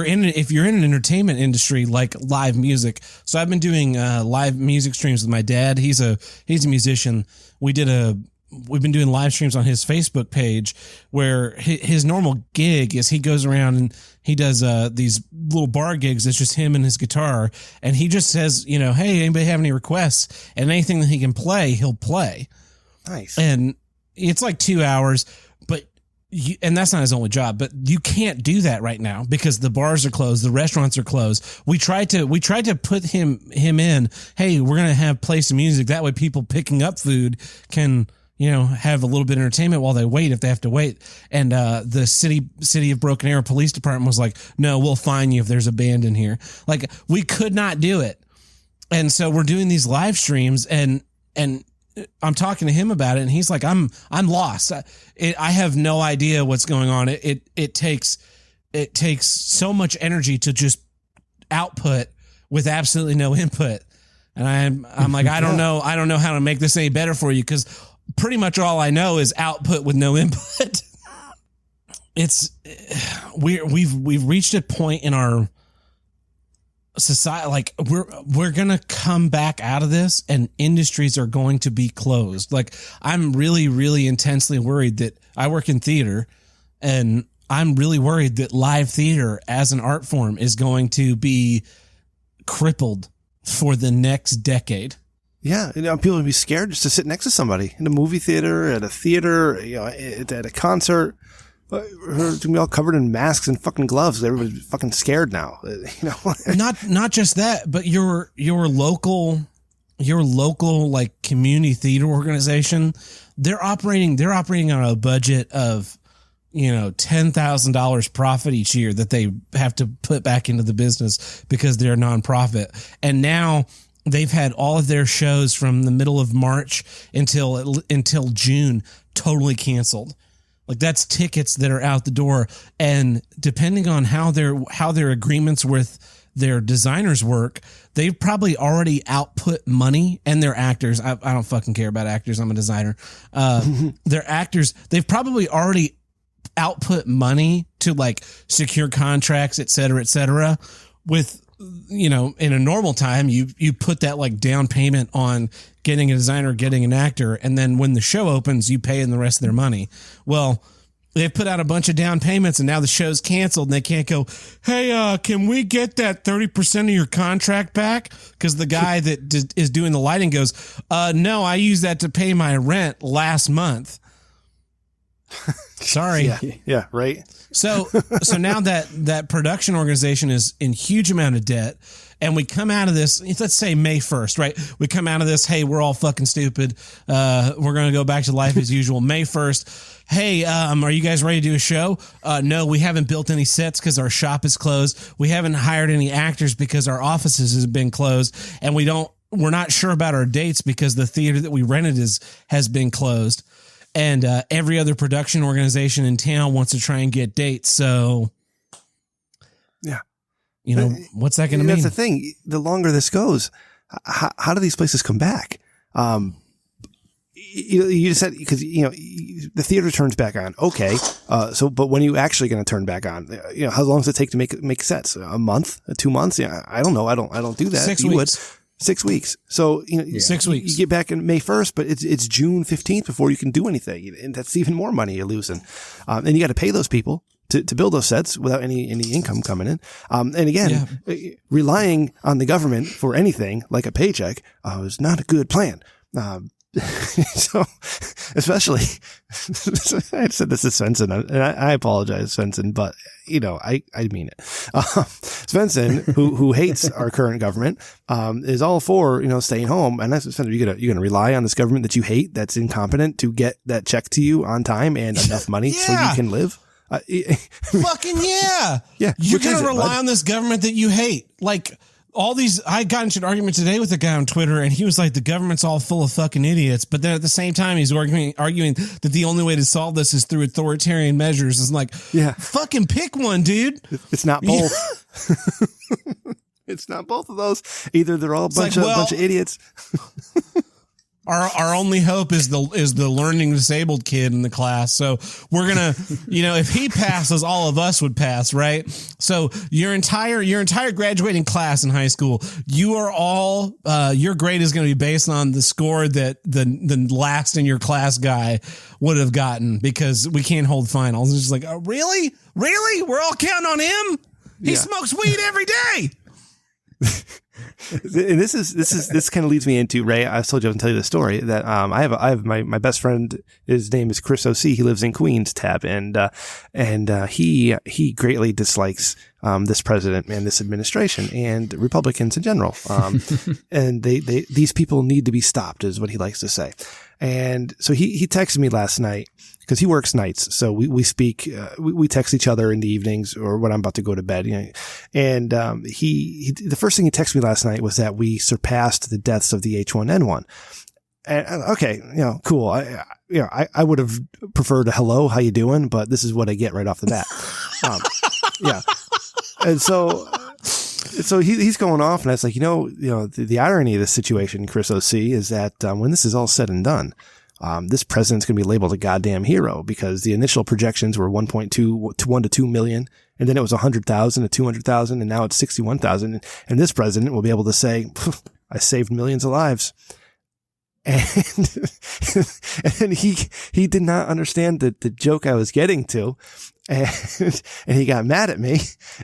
in an entertainment industry like live music, so I've been doing live music streams with my dad. He's a musician. We've been doing live streams on his Facebook page where his normal gig is he goes around and he does these little bar gigs. It's just him and his guitar. And he just says, you know, hey, anybody have any requests? And anything that he can play, he'll play. Nice. And it's like 2 hours, and that's not his only job, but you can't do that right now because the bars are closed. The restaurants are closed. We tried to put him in, hey, we're going to play some music. That way people picking up food can, you know, have a little bit of entertainment while they wait if they have to wait. And the city of Broken Arrow Police Department was like, no, we'll fine you if there's a band in here. Like we could not do it. And so we're doing these live streams and I'm talking to him about it and he's like, I'm lost. I have no idea what's going on. It takes so much energy to just output with absolutely no input. And I'm like, I don't know how to make this any better for you, because pretty much all I know is output with no input. We've reached a point in our society, like we're gonna come back out of this and industries are going to be closed. Like I'm really, really intensely worried that I work in theater, and I'm really worried that live theater as an art form is going to be crippled for the next decade. Yeah, you know, people would be scared just to sit next to somebody in a movie theater, at a theater, you know, at a concert. We're going to be all covered in masks and fucking gloves. Everybody's fucking scared now. You know, not just that, but your local like community theater organization, they're operating on a budget of, you know, $10,000 profit each year that they have to put back into the business because they're a nonprofit, and now they've had all of their shows from the middle of March until June totally canceled. Like that's tickets that are out the door. And depending on how their agreements with their designers work, they've probably already output money, and their actors. I don't fucking care about actors. I'm a designer. Their actors, they've probably already output money to like secure contracts, et cetera, with, you know, in a normal time, you put that like down payment on getting a designer, getting an actor, and then when the show opens, you pay in the rest of their money. Well, they've put out a bunch of down payments, and now the show's canceled, and they can't go, hey, can we get that 30% of your contract back? Because the guy that is doing the lighting goes, no, I used that to pay my rent last month. Sorry. Yeah, right. So now that production organization is in huge amount of debt, and we come out of this, let's say May 1st, right? We come out of this, hey, we're all fucking stupid. We're going to go back to life as usual. May 1st, hey, are you guys ready to do a show? No, we haven't built any sets because our shop is closed. We haven't hired any actors because our offices have been closed, and we're not sure about our dates because the theater that we rented has been closed. And every other production organization in town wants to try and get dates. So, yeah, you know, what's that going to mean? That's the thing. The longer this goes, how do these places come back? You just said, because, you know, the theater turns back on. Okay. But when are you actually going to turn back on? You know, how long does it take to make sets? A month? 2 months? Yeah. I don't know. I don't do that. 6 weeks. 6 weeks. So, you know, 6 weeks. You get back in May 1st, but it's June 15th before you can do anything. And that's even more money you're losing. And you got to pay those people to build those sets without any income coming in. And again, relying on the government for anything like a paycheck is not a good plan. So, especially, I said this to Svensson, and I apologize, Svensson, but I mean it. Svensson, who hates our current government, is all for, staying home. And that's Svensson, you're going to rely on this government that you hate, that's incompetent, to get that check to you on time and enough money so you can live. Fucking yeah. Yeah. You're going to rely on this government that you hate. Like, all these, I got into an argument today with a guy on Twitter, and he was like, the government's all full of fucking idiots. But then at the same time, he's arguing that the only way to solve this is through authoritarian measures. It's like, yeah, fucking pick one, dude. It's not both. It's not both of those. Either they're all a bunch of idiots. Our only hope is the learning disabled kid in the class. So we're gonna, if he passes, all of us would pass, right? So your entire graduating class in high school, you are all your grade is going to be based on the score that the last in your class guy would have gotten, because we can't hold finals. It's just like, oh, really, we're all counting on him. He smokes weed every day. And this kind of leads me into, Ray, I told you I was going to tell you the story that I have my best friend, his name is Chris O.C. He lives in Queens, Tab, and he greatly dislikes this president and this administration and Republicans in general. And these people need to be stopped, is what he likes to say. And so he texted me last night, because he works nights. So we speak, we text each other in the evenings or when I'm about to go to bed. And he the first thing he texted me last night was that we surpassed the deaths of the H1N1. And okay, cool. I would have preferred a hello, how you doing? But this is what I get right off the bat. Yeah. And so he's going off, and I was like, the irony of this situation, Chris O.C., is that when this is all said and done, this president's going to be labeled a goddamn hero, because the initial projections were 1.2 to 1 to 2 million. And then it was 100,000 to 200,000. And now it's 61,000. And this president will be able to say, I saved millions of lives. And he did not understand the joke I was getting to. And he got mad at me.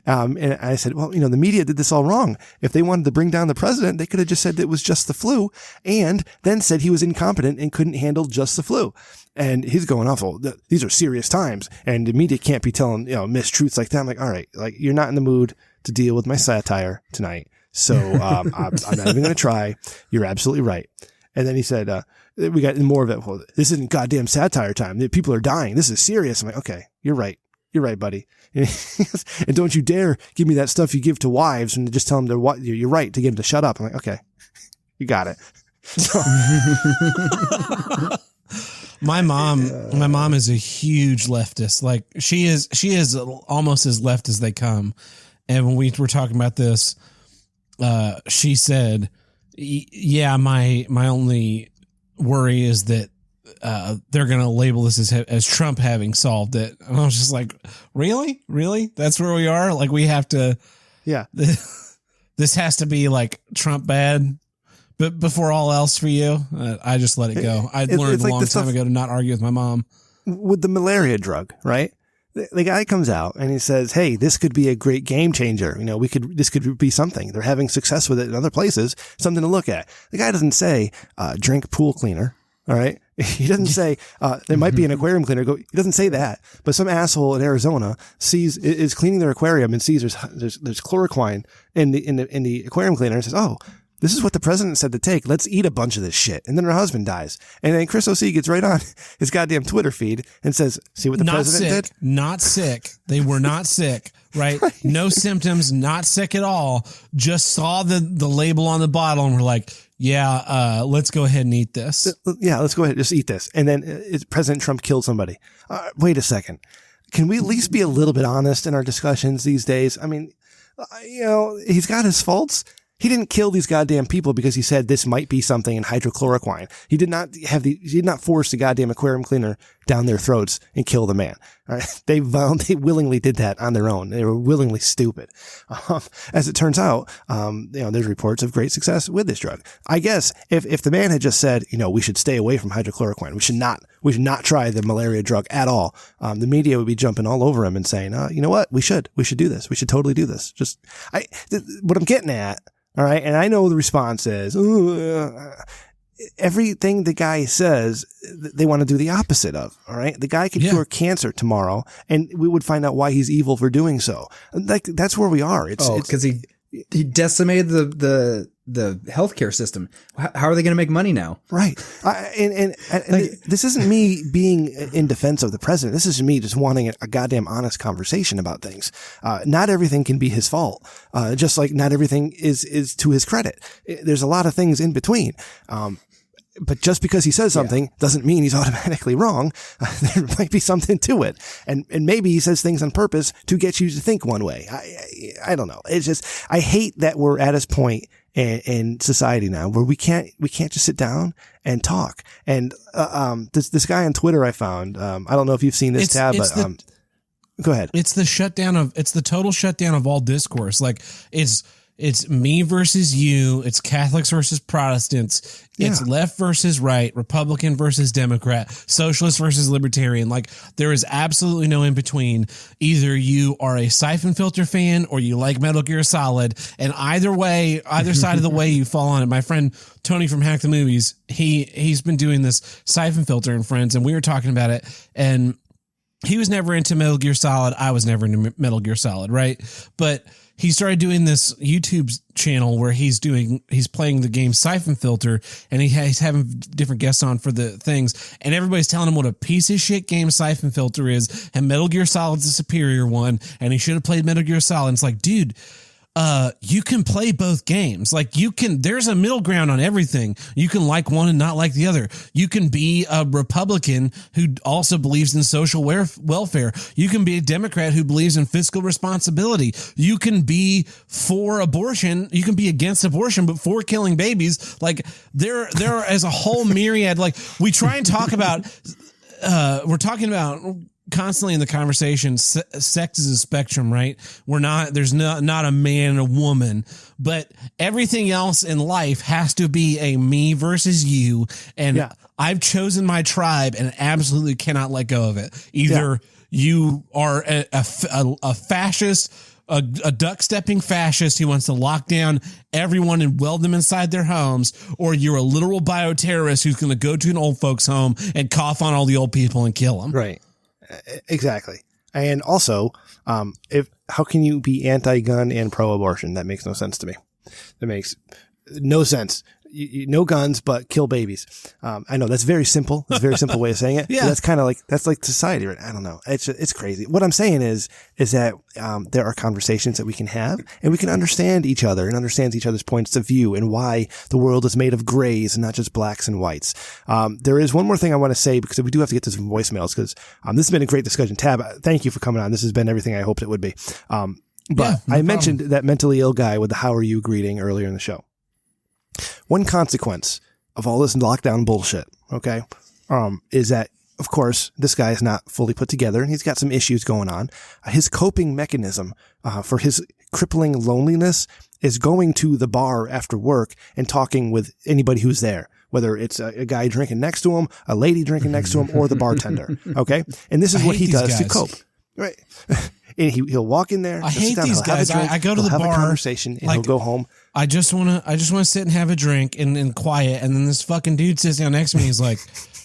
And I said, well, the media did this all wrong. If they wanted to bring down the president, they could have just said it was just the flu, and then said he was incompetent and couldn't handle just the flu. And he's going off, these are serious times, and the media can't be telling, mistruths like that. I'm like, all right, like, you're not in the mood to deal with my satire tonight. So, I'm not even going to try. You're absolutely right. And then he said, we got more of it. Well, this isn't goddamn satire time. People are dying. This is serious. I'm like, okay, you're right. You're right, buddy. And don't you dare give me that stuff you give to wives and just tell them you're right to get them to shut up. I'm like, okay, you got it. So. My mom is a huge leftist. Like, she is almost as left as they come. And when we were talking about this, she said, yeah, my only worry is that they're going to label this as Trump having solved it. And I was just like, really? That's where we are? Like, we have to, yeah, this has to be like Trump bad, but before all else for you, I just let it go. I learned a long time ago to not argue with my mom. With the malaria drug, right? The guy comes out and he says, hey, this could be a great game changer. This could be something. They're having success with it in other places, something to look at. The guy doesn't say, drink pool cleaner. All right. He doesn't say, there might be an aquarium cleaner. He doesn't say that, but some asshole in Arizona is cleaning their aquarium and sees there's chloroquine in the aquarium cleaner and says, oh, this is what the president said to take. Let's eat a bunch of this shit. And then her husband dies. And then Chris O.C. gets right on his goddamn Twitter feed and says, see what the president did? Not sick. They were not sick, right? No symptoms, not sick at all. Just saw the label on the bottle and were like, yeah, let's go ahead and eat this. Yeah, let's go ahead and just eat this. And then President Trump killed somebody. Wait a second. Can we at least be a little bit honest in our discussions these days? I mean, he's got his faults. He didn't kill these goddamn people because he said this might be something in hydrochloroquine. He did not force the goddamn aquarium cleaner down their throats and kill the man. All right? They willingly did that on their own. They were willingly stupid. As it turns out, there's reports of great success with this drug. I guess if the man had just said, we should stay away from hydrochloroquine. We should not try the malaria drug at all. The media would be jumping all over him and saying, you know what? We should do this. We should totally do this. What I'm getting at. All right. And I know the response is, everything the guy says, they want to do the opposite of. All right. The guy could cure cancer tomorrow, and we would find out why he's evil for doing so. Like, that's where we are. It's because he decimated the healthcare system. How are they going to make money now? Right. And this isn't me being in defense of the president. This is me just wanting a goddamn honest conversation about things. Not everything can be his fault. Just like not everything is to his credit. There's a lot of things in between. But just because he says something doesn't mean he's automatically wrong. There might be something to it. And maybe he says things on purpose to get you to think one way. I don't know. It's just, I hate that we're at this point in society now where we can't just sit down and talk. And, this guy on Twitter I found, I don't know if you've seen this tab, but, go ahead. It's the total shutdown of all discourse. Like it's me versus you. It's Catholics versus Protestants. It's left versus right, Republican versus Democrat, socialist versus libertarian. Like, there is absolutely no in between. Either you are a Siphon Filter fan or you like Metal Gear Solid. And either side of the way you fall on it. My friend Tony from Hack the Movies, he's been doing this Siphon Filter and Friends, and we were talking about it, and he was never into Metal Gear Solid. I was never into Metal Gear Solid, right? But he started doing this YouTube channel where he's playing the game Siphon Filter, and he's having different guests on for the things, and everybody's telling him what a piece of shit game Siphon Filter is, and Metal Gear Solid's the superior one, and he should have played Metal Gear Solid. And it's like, dude, you can play both games. Like, there's a middle ground on everything. You can like one and not like the other. You can be a Republican who also believes in social welfare. You can be a Democrat who believes in fiscal responsibility. You can be for abortion. You can be against abortion, but for killing babies. Like, there is a whole myriad. Like, we try and talk about, we're talking about constantly in the conversation, sex is a spectrum, right? There's not a man and a woman, but everything else in life has to be a me versus you. And I've chosen my tribe and absolutely cannot let go of it. Either you are a fascist, a duck-stepping fascist who wants to lock down everyone and weld them inside their homes, or you're a literal bioterrorist who's going to go to an old folks' home and cough on all the old people and kill them. Right. Exactly. And also, how can you be anti-gun and pro-abortion? That makes no sense to me. That makes no sense. No guns, but kill babies. I know that's very simple. It's a very simple way of saying it. Yeah. That's kind of like, that's like society, right? I don't know. It's crazy. What I'm saying is that, there are conversations that we can have, and we can understand each other and understand each other's points of view and why the world is made of grays and not just blacks and whites. There is one more thing I want to say, because we do have to get to some voicemails, because, this has been a great discussion. Tab, thank you for coming on. This has been everything I hoped it would be. But I mentioned that mentally ill guy with the "how are you" greeting earlier in the show. One consequence of all this lockdown bullshit, okay, is that, of course, this guy is not fully put together and he's got some issues going on. His coping mechanism for his crippling loneliness is going to the bar after work and talking with anybody who's there, whether it's a guy drinking next to him, a lady drinking next to him, or the bartender, okay? And this is what he does to cope, right? And he'll walk in there. I hate these guys. I go to the bar, have a conversation, and he'll go home. I just want to sit and have a drink and quiet. And then this fucking dude sits down next to me. He's like,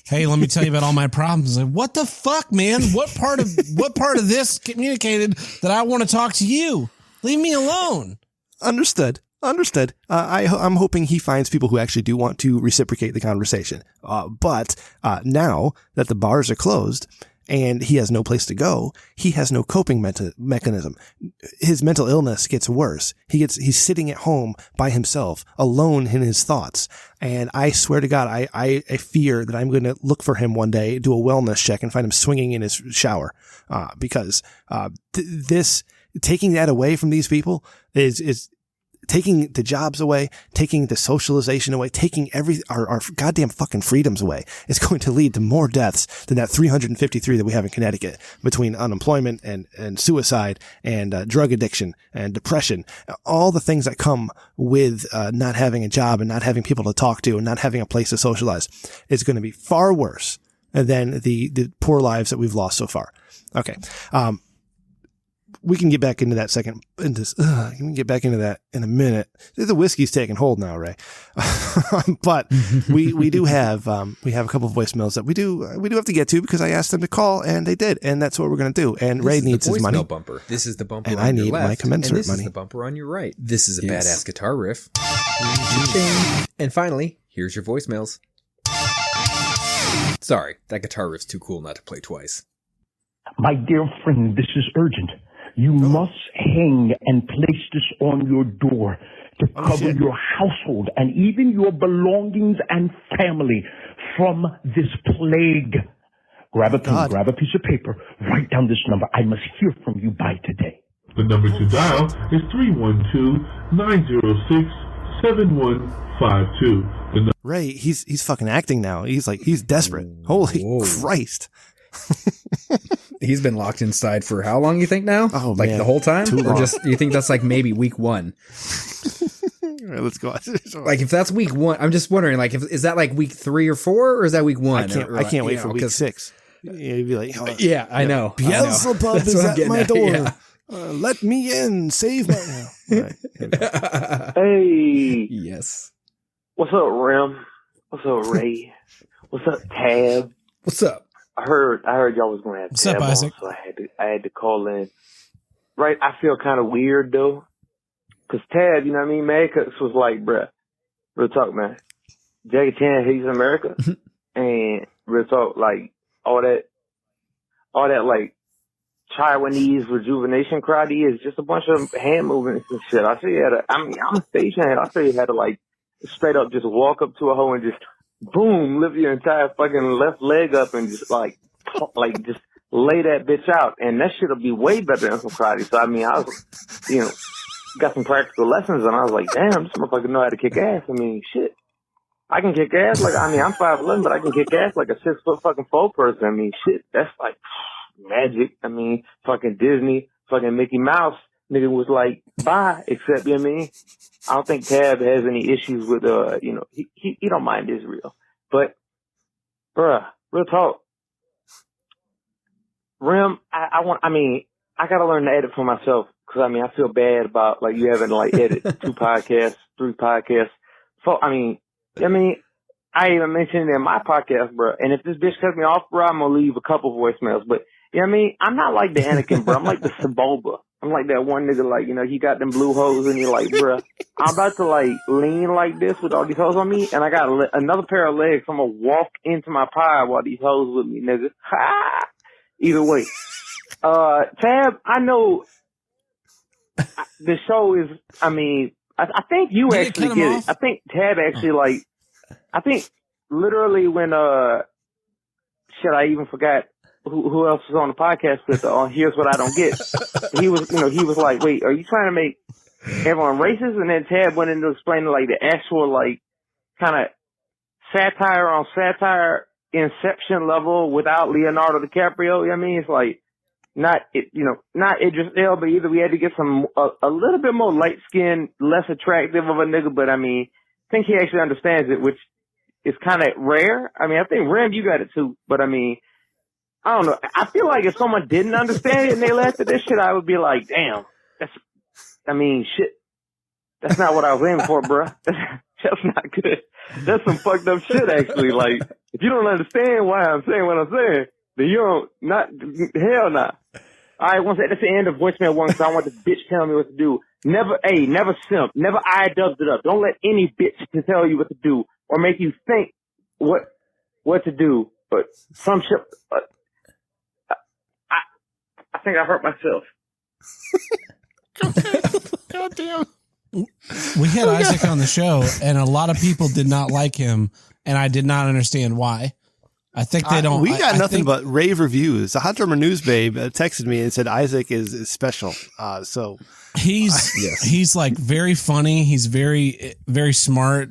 "Hey, let me tell you about all my problems." I'm like, what the fuck, man? What part of this communicated that I want to talk to you? Leave me alone. Understood. I'm hoping he finds people who actually do want to reciprocate the conversation. But now that the bars are closed and he has no place to go, he has no coping mechanism. His mental illness gets worse. He's sitting at home by himself, alone in his thoughts. And I swear to God, I fear that I'm going to look for him one day, do a wellness check, and find him swinging in his shower. Because this taking that away from these people is taking the jobs away, taking the socialization away, taking our goddamn fucking freedoms away. It's going to lead to more deaths than that 353 that we have in Connecticut between unemployment and suicide and drug addiction and depression. All the things that come with not having a job and not having people to talk to and not having a place to socialize. It's going to be far worse than the poor lives that we've lost so far. Okay. we can get back into that we can get back into that in a minute. The whiskey's taking hold now, Ray. But we do have we have a couple of voicemails that we do have to get to because I asked them to call and they did, and that's what we're gonna do. And Ray needs his money. Bumper. This is the bumper, and on I your need left, my commensurate and this money. is the bumper on your right. This is a badass guitar riff. And finally, here's your voicemails. Sorry, that guitar riff's too cool not to play twice. My dear friend, this is urgent. You must hang and place this on your door to cover your household and even your belongings and family from this plague. Grab a pen, grab a piece of paper, write down this number. I must hear from you by today. The number to dial is 312-906-7152. Ray, he's fucking acting now. He's desperate. Holy Christ. He's been locked inside for how long, you think now? Oh, like man. the whole time? Too long. Or just, you think that's like maybe week 1? All right, let's go. Like if that's week 1, I'm just wondering, like, is that like week 3 or 4, or is that week 1? I can't wait for week 6. You'd be like, yeah, I know. Beelzebub is at my door. Yeah. Let me in. Save my. Right. Hey. Yes. What's up, Rem? What's up, Ray? What's up, Tab? What's up? I heard y'all was gonna have What's Tab up, on, Isaac? so I had to call in. Right, I feel kind of weird though, cause Tab, you know what I mean, man, cause was like, bruh, real talk, man. Jackie Chan hates America, and real talk, like all that like Taiwanese rejuvenation karate is just a bunch of hand movements and shit. I say I'm a stage hand. I say you had to like straight up just walk up to a hoe and just boom, lift your entire fucking left leg up and just like just lay that bitch out. And that shit'll be way better than some karate. So I mean, I was, got some practical lessons and I was like, damn, this motherfucker know how to kick ass. I mean, shit. I can kick ass like, I'm 5'11", but I can kick ass like a 6 foot fucking 4 person. I mean, shit, that's like magic. I mean, fucking Disney, fucking Mickey Mouse, nigga was like, bye, except, you know what I mean? I don't think Tab has any issues with, he don't mind Israel. But, bruh, real talk. Rem, I gotta learn to edit for myself. Cause I mean, I feel bad about like you having to like edit 2 podcasts, 3 podcasts. I even mentioned it in my podcast, bro. And if this bitch cuts me off, bro, I'm gonna leave a couple voicemails. But you know what I mean? I'm not like the Anakin, bro. I'm like the Sebulba. I'm like that one nigga, like, he got them blue hoes and you're like, bro, I'm about to like lean like this with all these hoes on me. And I got another pair of legs. So I'm gonna walk into my pod while these hoes with me, nigga. Ha! Either way. Tab, I know the show is, I think you actually get it. I think Tab actually I think literally when, I even forgot who else was on the podcast with, Here's What I Don't Get. He was like, wait, are you trying to make everyone racist? And then Tab went into explaining like the actual, like, kind of satire on satire Inception level without Leonardo DiCaprio. You know what I mean? It's like, not Idris Elba either. We had to get a little bit more light skinned, less attractive of a nigga, but I mean, I think he actually understands it, which is kind of rare. I mean, I think Rem, you got it too, but I mean, I don't know. I feel like if someone didn't understand it and they laughed at this shit, I would be like, damn, shit. That's not what I was aiming for, bruh. That's not good. That's some fucked up shit, actually. Like, if you don't understand why I'm saying what I'm saying, then hell nah. Alright, that's the end of voicemail 1, because I want the bitch telling me what to do. Never simp. Never I-dubbed it up. Don't let any bitch to tell you what to do or make you think what to do. But some shit, I think I hurt myself. God damn. We had Isaac on the show, and a lot of people did not like him, and I did not understand why. I think they don't. We got nothing but rave reviews. The Hot Drummer News Babe texted me and said Isaac is special. So he's like very funny. He's very, very smart.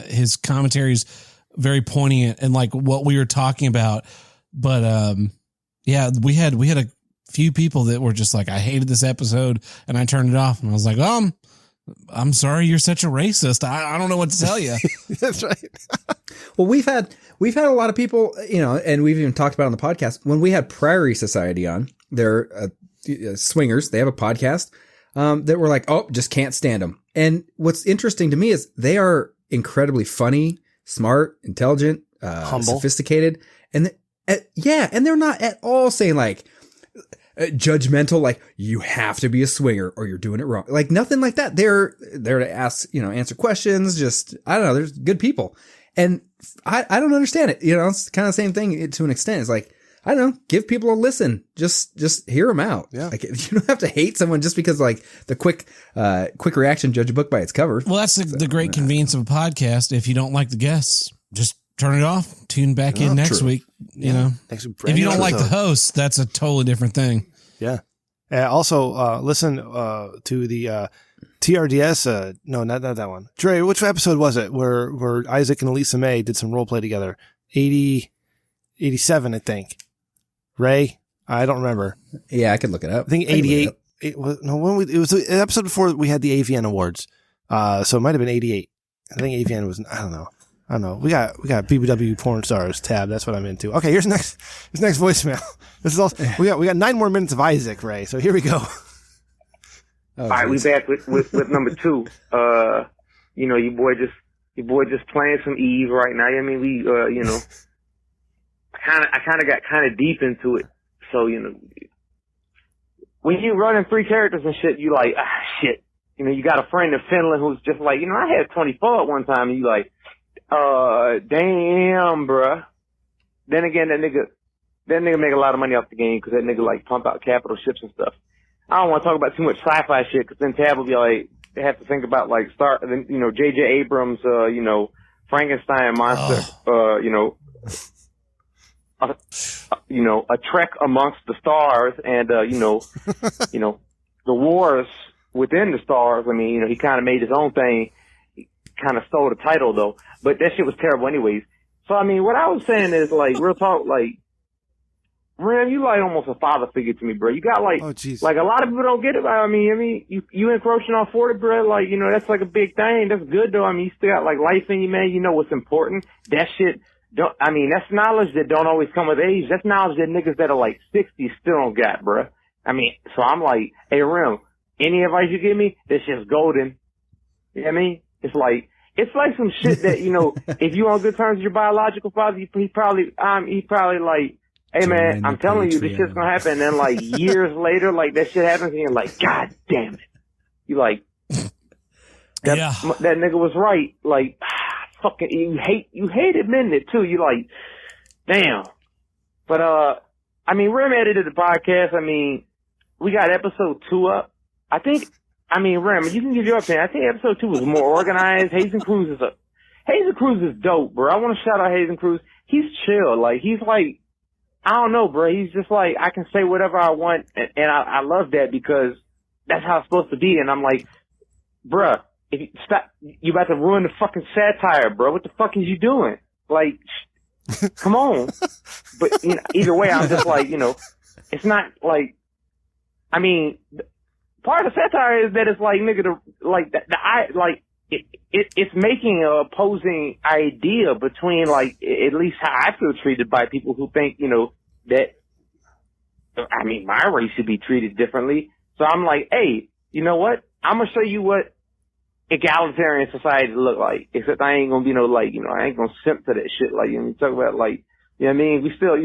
His commentary is very poignant and like what we were talking about. But yeah, we had a few people that were just like, I hated this episode, and I turned it off, and I was like, I'm sorry, you're such a racist. I don't know what to tell you. That's right. Well, we've had a lot of people, and we've even talked about it on the podcast when we had Prairie Society on. They're swingers. They have a podcast that were like, oh, just can't stand them. And what's interesting to me is they are incredibly funny, smart, intelligent, humble, sophisticated, and and they're not at all saying like judgmental, like you have to be a swinger or you're doing it wrong. Like nothing like that. They're there to ask, answer questions. Just, I don't know. There's good people. And I don't understand it. It's kind of the same thing to an extent. It's like, I don't know, give people a listen. Just hear them out. Yeah. Like you don't have to hate someone just because like the quick reaction, judge a book by its cover. Well, that's the great convenience of a podcast. If you don't like the guests, just turn it off, tune back in next week. Next week, if you don't like the host, that's a totally different thing. Yeah. Also, listen to the TRDS. No, not that one. Dre, which episode was it where Isaac and Elisa May did some role play together? 87, I think. Ray, I don't remember. Yeah, I could look it up. I think 88. It was the episode before we had the AVN awards. So it might have been 88. I think AVN was. I don't know. We got BBW porn stars tab. That's what I'm into. Okay, here's next voicemail. This is also we got 9 more minutes of Isaac, Ray. So here we go. All right, we back with number 2. Your boy just playing some Eve right now. I mean, we I kind of got kind of deep into it. So when you running 3 characters and shit, you like shit. You got a friend in Finland who's just like, I had 24 at one time, and you like. Damn, bruh. Then again, that nigga make a lot of money off the game because that nigga like pump out capital ships and stuff. I don't want to talk about too much sci-fi shit because then Tab will be like, they have to think about like J.J. Abrams, Frankenstein monster, a trek amongst the stars and, the wars within the stars. I mean, he kind of made his own thing. He kind of stole the title though. But that shit was terrible anyways. So, I mean, what I was saying is, like, real talk, like, Ram, you like almost a father figure to me, bro. You got, like, like, a lot of people don't get it. I mean, you encroaching on 40, bro. Like, that's like a big thing. That's good, though. I mean, you still got, like, life in you, man. You know what's important. That shit, that's knowledge that don't always come with age. That's knowledge that niggas that are, like, 60 still don't got, bro. I mean, so I'm like, hey, Ram, any advice you give me, this shit's golden. You know what I mean? It's like some shit that, if you on good terms with your biological father, he probably like, hey man, I'm telling you, this shit's gonna happen. And then like years later, like that shit happens and you're like, God damn it. You like, that nigga was right. Like, fucking, you hate admitting it too. You like, damn. But, I mean, Rem edited the podcast. I mean, we got episode 2 up. Rem, you can give your opinion. I think episode 2 was more organized. Hazen Cruz is dope, bro. I want to shout out Hazen Cruz. He's chill. Like, he's like, I don't know, bro. He's just like, I can say whatever I want. And I love that because that's how it's supposed to be. And I'm like, bruh, if you stop, you about to ruin the fucking satire, bro. What the fuck is you doing? Like, come on. But, either way, I'm just like, it's not like, I mean, part of the satire is that it's like, nigga, it's making an opposing idea between, like, at least how I feel treated by people who think, that, I mean, my race should be treated differently. So I'm like, hey, you know what? I'm gonna show you what egalitarian society look like. Except I ain't gonna be I ain't gonna simp to that shit. Like, you talk about, like, you know what I mean? We still,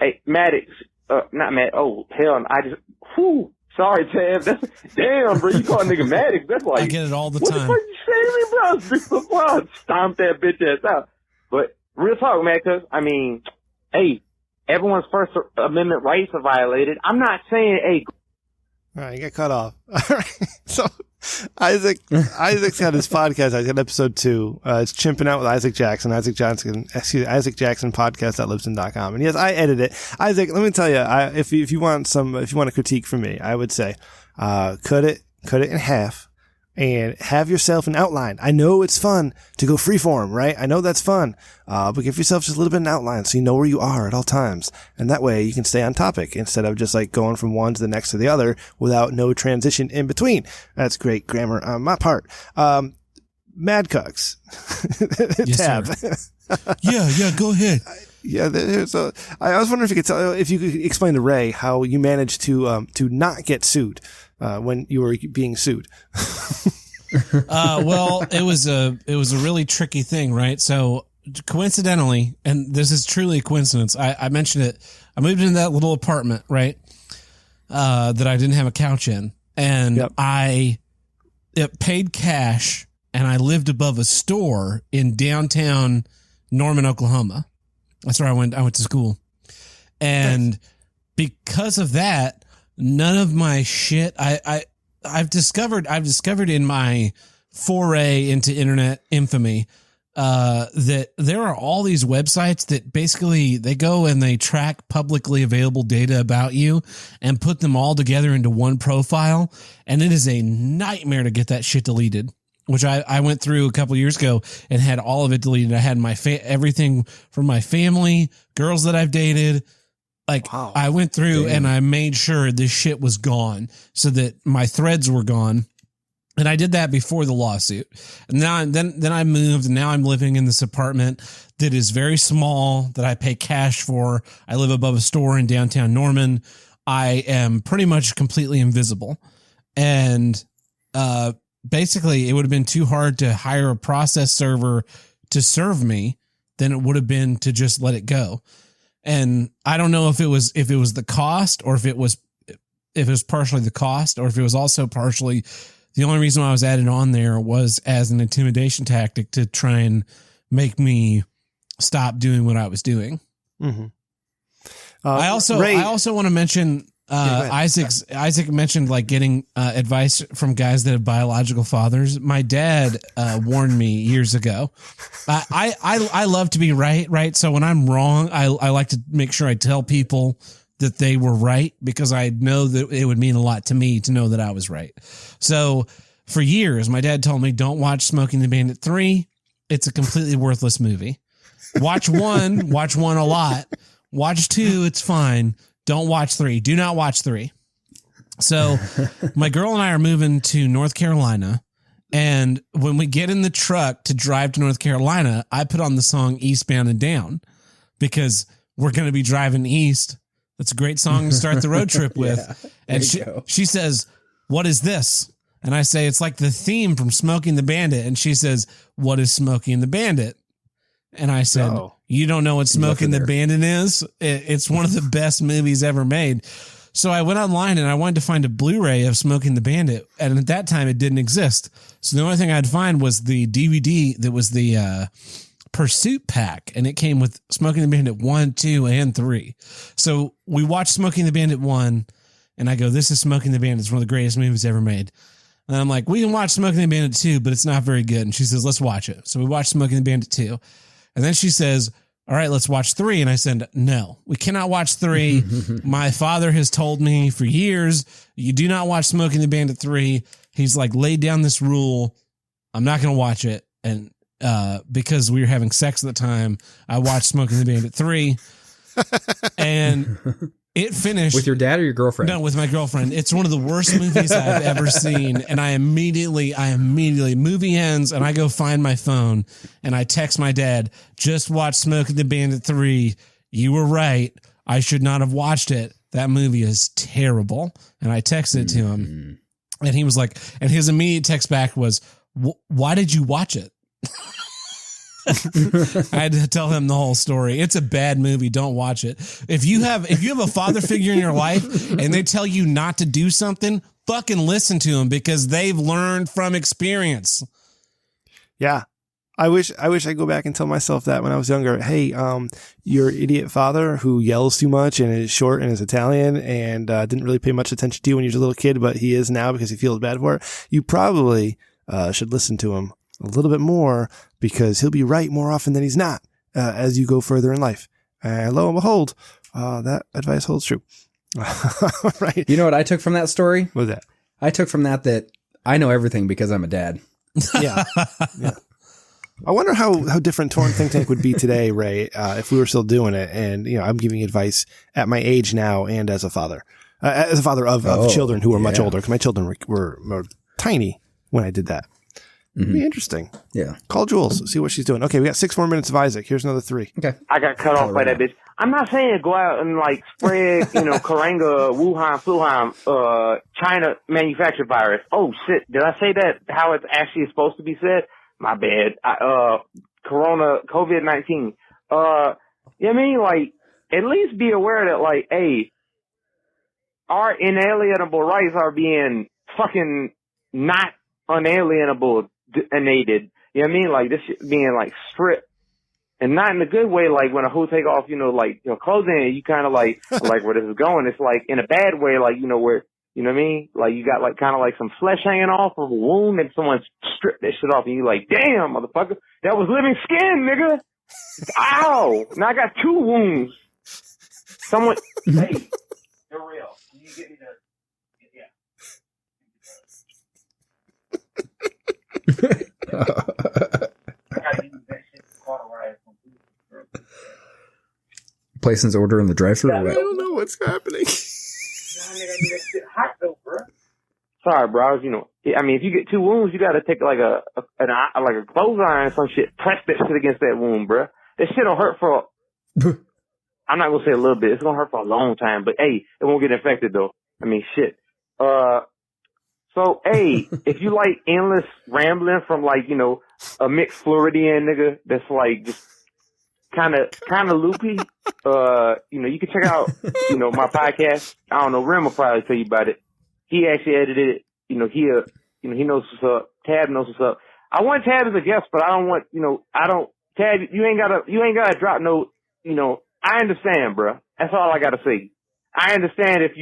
hey, Maddox, not Matt, oh, hell, sorry, Tab. That's, damn, bro, you call a nigga Maddox. That's like, I get it all the what time. What the fuck you saying, bro? Bro, stomp that bitch ass out. But real talk, man, cause, I mean, hey, everyone's First Amendment rights are violated. I'm not saying, hey. All right, you got cut off. All right. So Isaac's got his podcast. I got episode 2. It's Chimping Out with Isaac Jackson. Isaac Jackson podcast.libsyn.com. And yes, I edit it. Isaac, let me tell you, if you want a critique from me, I would say, cut it in half and have yourself an outline. I know it's fun to go freeform, right? I know that's fun. But give yourself just a little bit of an outline so you know where you are at all times. And that way you can stay on topic instead of just like going from one to the next to the other without no transition in between. That's great grammar on my part. Mad Cucks. Yes, Tab. yeah, go ahead. Yeah, I was wondering if you could explain to Ray how you managed to not get sued when you were being sued. Well, it was a really tricky thing, right? So coincidentally, and this is truly a coincidence, I mentioned it. I moved into that little apartment, right? That I didn't have a couch in, and it paid cash, and I lived above a store in downtown Norman, Oklahoma. That's where I went to school. And because of that, none of my shit, I've discovered in my foray into internet infamy, that there are all these websites that basically they go and they track publicly available data about you and put them all together into one profile. And it is a nightmare to get that shit deleted, which I went through a couple years ago and had all of it deleted. I had my everything from my family, girls that I've dated. Like, wow. I went through and I made sure this shit was gone so that my threads were gone. And I did that before the lawsuit. And now then I moved, and now I'm living in this apartment that is very small, that I pay cash for. I live above a store in downtown Norman. I am pretty much completely invisible. And basically, it would have been too hard to hire a process server to serve me than it would have been to just let it go. And I don't know if it was the cost, or if it was partially the cost, or if it was also partially the only reason why I was added on there was as an intimidation tactic to try and make me stop doing what I was doing. Mm-hmm. I also want to mention Isaac mentioned like getting advice from guys that have biological fathers. My dad warned me years ago. I love to be right. So when I'm wrong, I like to make sure I tell people that they were right, because I know that it would mean a lot to me to know that I was right. So for years, my dad told me, don't watch Smoking the Bandit 3. It's a completely worthless movie. Watch 1 a lot. Watch 2, it's fine. Don't watch 3. Do not watch 3. So my girl and I are moving to North Carolina. And when we get in the truck to drive to North Carolina, I put on the song Eastbound and Down, because we're going to be driving east. That's a great song to start the road trip with. And she says, what is this? And I say, it's like the theme from Smoking the Bandit. And she says, what is Smoking the Bandit? And I said, you don't know what Smoking the Bandit is? It's one of the best movies ever made. So I went online and I wanted to find a Blu-ray of Smoking the Bandit. And at that time, it didn't exist. So the only thing I'd find was the DVD that was the Pursuit pack, and it came with Smoking the Bandit 1, 2, and 3. So we watched Smoking the Bandit 1, and I go, this is Smoking the Bandit. It's one of the greatest movies ever made. And I'm like, we can watch Smoking the Bandit 2, but it's not very good. And she says, let's watch it. So we watched Smoking the Bandit 2. And then she says, all right, let's watch 3. And I said, no, we cannot watch 3. My father has told me for years, you do not watch Smoking the Bandit 3. He's like laid down this rule. I'm not going to watch it. And because we were having sex at the time, I watched Smoking the Bandit 3, and it finished with your dad or your girlfriend? No, with my girlfriend. It's one of the worst movies I've ever seen. And I immediately movie ends and I go find my phone and I text my dad, just watch Smoking the Bandit 3. You were right. I should not have watched it. That movie is terrible. And I texted it to him, and he was like, and his immediate text back was, why did you watch it? I had to tell him the whole story. It's a bad movie. Don't watch it. If you have a father figure in your life and they tell you not to do something, fucking listen to them, because they've learned from experience. Yeah. I wish I'd go back and tell myself that when I was younger. Hey, your idiot father who yells too much and is short and is Italian and didn't really pay much attention to you when you were a little kid, but he is now because he feels bad for it. You probably should listen to him a little bit more, because he'll be right more often than he's not as you go further in life. And lo and behold, that advice holds true. Right. You know what I took from that story? What was that? I took from that I know everything because I'm a dad. Yeah. Yeah. I wonder how different Torn Think Tank would be today, Ray, if we were still doing it. And, I'm giving advice at my age now and as a father of children who are much older, because my children were tiny when I did that. It'd be interesting. Yeah. Call Jules, see what she's doing. Okay, we got 6 more minutes of Isaac. Here's another 3. Okay. I got cut off by that bitch. I'm not saying go out and like spread, Karanga, Wuhan, Fluhan, China manufactured virus. Oh shit, did I say that how it's actually supposed to be said? My bad. Corona, COVID-19. You know what I mean? Like, at least be aware that like, hey, our inalienable rights are being fucking not unalienable, donated. You know what I mean? Like, this shit being like stripped. And not in a good way, like when a hoe take off, clothing, you kind of like where this is going. It's like in a bad way, like, where, you know what I mean? Like you got like kind of like some flesh hanging off of a wound and someone stripped that shit off and you like, damn, motherfucker, that was living skin, nigga. Ow. Now I got 2 wounds. Someone, hey, you're real. Can you get me the, I gotta use that shit to cauterize. Placing his order in the drive-thru. I don't know what's happening. Hot though, bro. Sorry, bro. I mean, if you get 2 wounds, you gotta take like a clothesline or some shit, press that shit against that wound, bro. That shit'll hurt for. I'm not gonna say a little bit. It's gonna hurt for a long time, but hey, it won't get infected though. I mean, shit. So hey, if you like endless rambling from like a mixed Floridian nigga that's like just kind of loopy, you can check out my podcast. I don't know, Rim will probably tell you about it. He actually edited it. He knows what's up. Tab knows what's up. I want Tab as a guest, but I don't want Tab. You ain't gotta drop no. I understand, bro. That's all I gotta say. I understand if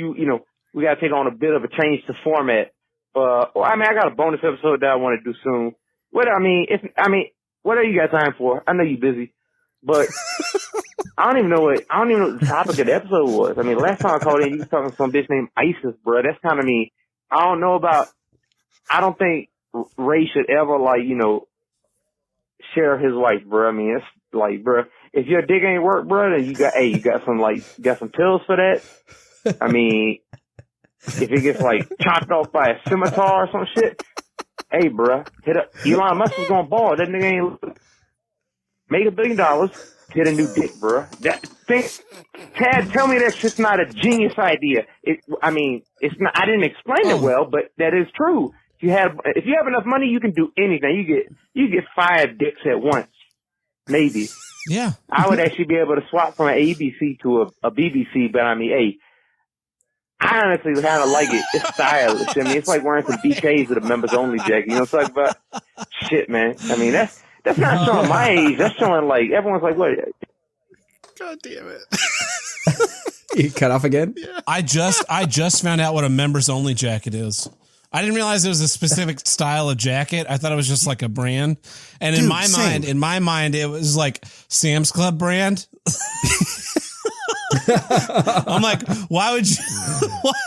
we gotta take on a bit of a change to format. I got a bonus episode that I want to do soon. What are you got time for? I know you busy, but I don't even know what the topic of the episode was. I mean, last time I called in, you was talking to some bitch named Isis, bro. That's kind of me. I don't think Ray should ever share his wife, bro. I mean, it's like, bro, if your dick ain't work, bro, then you got some pills for that. I mean, if it gets chopped off by a scimitar or some shit, hey, bruh, hit up. Elon Musk was going bald. That nigga ain't made $1 billion. Get a new dick, bruh. Tad, tell me that shit's not a genius idea. It's not. I didn't explain it well, but that is true. If you have enough money, you can do anything. You get 5 dicks at once, maybe. Yeah, I would actually be able to swap from an ABC to a BBC, but I mean, hey. I honestly kind of like it. It's stylish. I mean, it's like wearing some BKs with a members only jacket. You know what I'm talking about? Shit, man. I mean, that's not showing my age. That's showing everyone's like, what? God damn it. You cut off again? Yeah. I just found out what a members only jacket is. I didn't realize it was a specific style of jacket. I thought it was just like a brand. And in my mind, it was like Sam's Club brand. I'm like, why would you?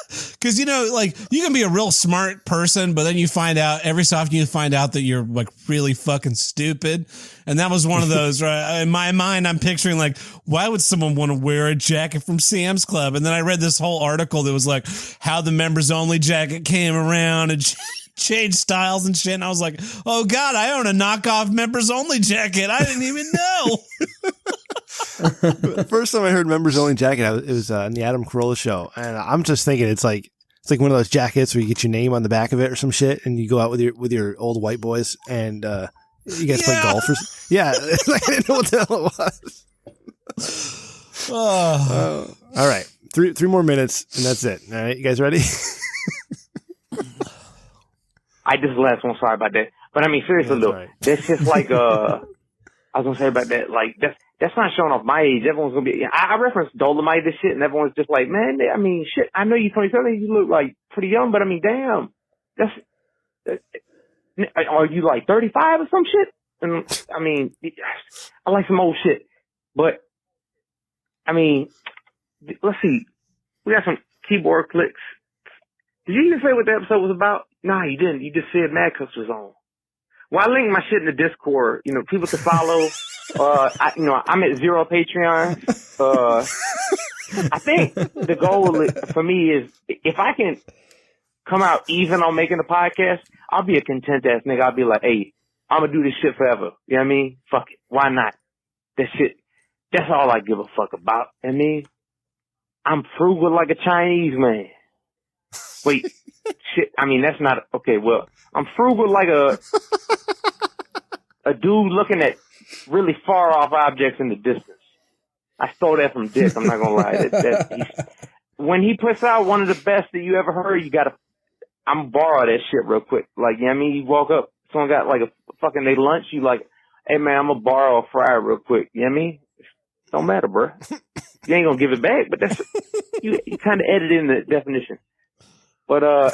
Because you can be a real smart person, but then you find out every so often that you're like really fucking stupid, and that was one of those. Right in my mind, I'm picturing why would someone want to wear a jacket from Sam's Club? And then I read this whole article that was like how the members only jacket came around and changed styles and shit. And I was like, oh god, I own a knockoff members only jacket. I didn't even know. The first time I heard members only jacket, it was on the Adam Carolla show, and I'm just thinking it's like one of those jackets where you get your name on the back of it or some shit, and you go out with your old white boys and you guys play golf or yeah. I didn't know what the hell it was. All right, three more minutes and that's it. All right, you guys ready? I just last one. Sorry about that, but I mean seriously though, right. That's just I was gonna say about that, that's not showing off my age. Everyone's gonna be. I referenced Dolomite this shit, and everyone's just like, man. I mean, shit. I know you're 27. You look pretty young, but I mean, damn. Are you 35 or some shit? And I mean, I like some old shit, but I mean, let's see. We got some keyboard clicks. Did you even say what the episode was about? Nah, you didn't. You just said Mad Cups was on. Well, I link my shit in the Discord. People can follow. I'm at 0 Patreon. I think the goal for me is if I can come out even on making a podcast, I'll be a content ass nigga. I'll be like, hey, I'm gonna do this shit forever. You know what I mean? Fuck it. Why not? That shit, that's all I give a fuck about. I mean, I'm frugal like a Chinese man. Wait, shit. I mean, that's not, okay, well, I'm frugal like a dude looking at really far off objects in the distance. I stole that from Dick. I'm not gonna lie. When he puts out one of the best that you ever heard, I'm borrow that shit real quick. Like, you know what I mean? You walk up, someone got like a fucking they lunch, you like, hey man, I'm gonna borrow a fryer real quick. You know what I mean? Don't matter, bro. You ain't gonna give it back, but that's, you kind of edit in the definition. But, I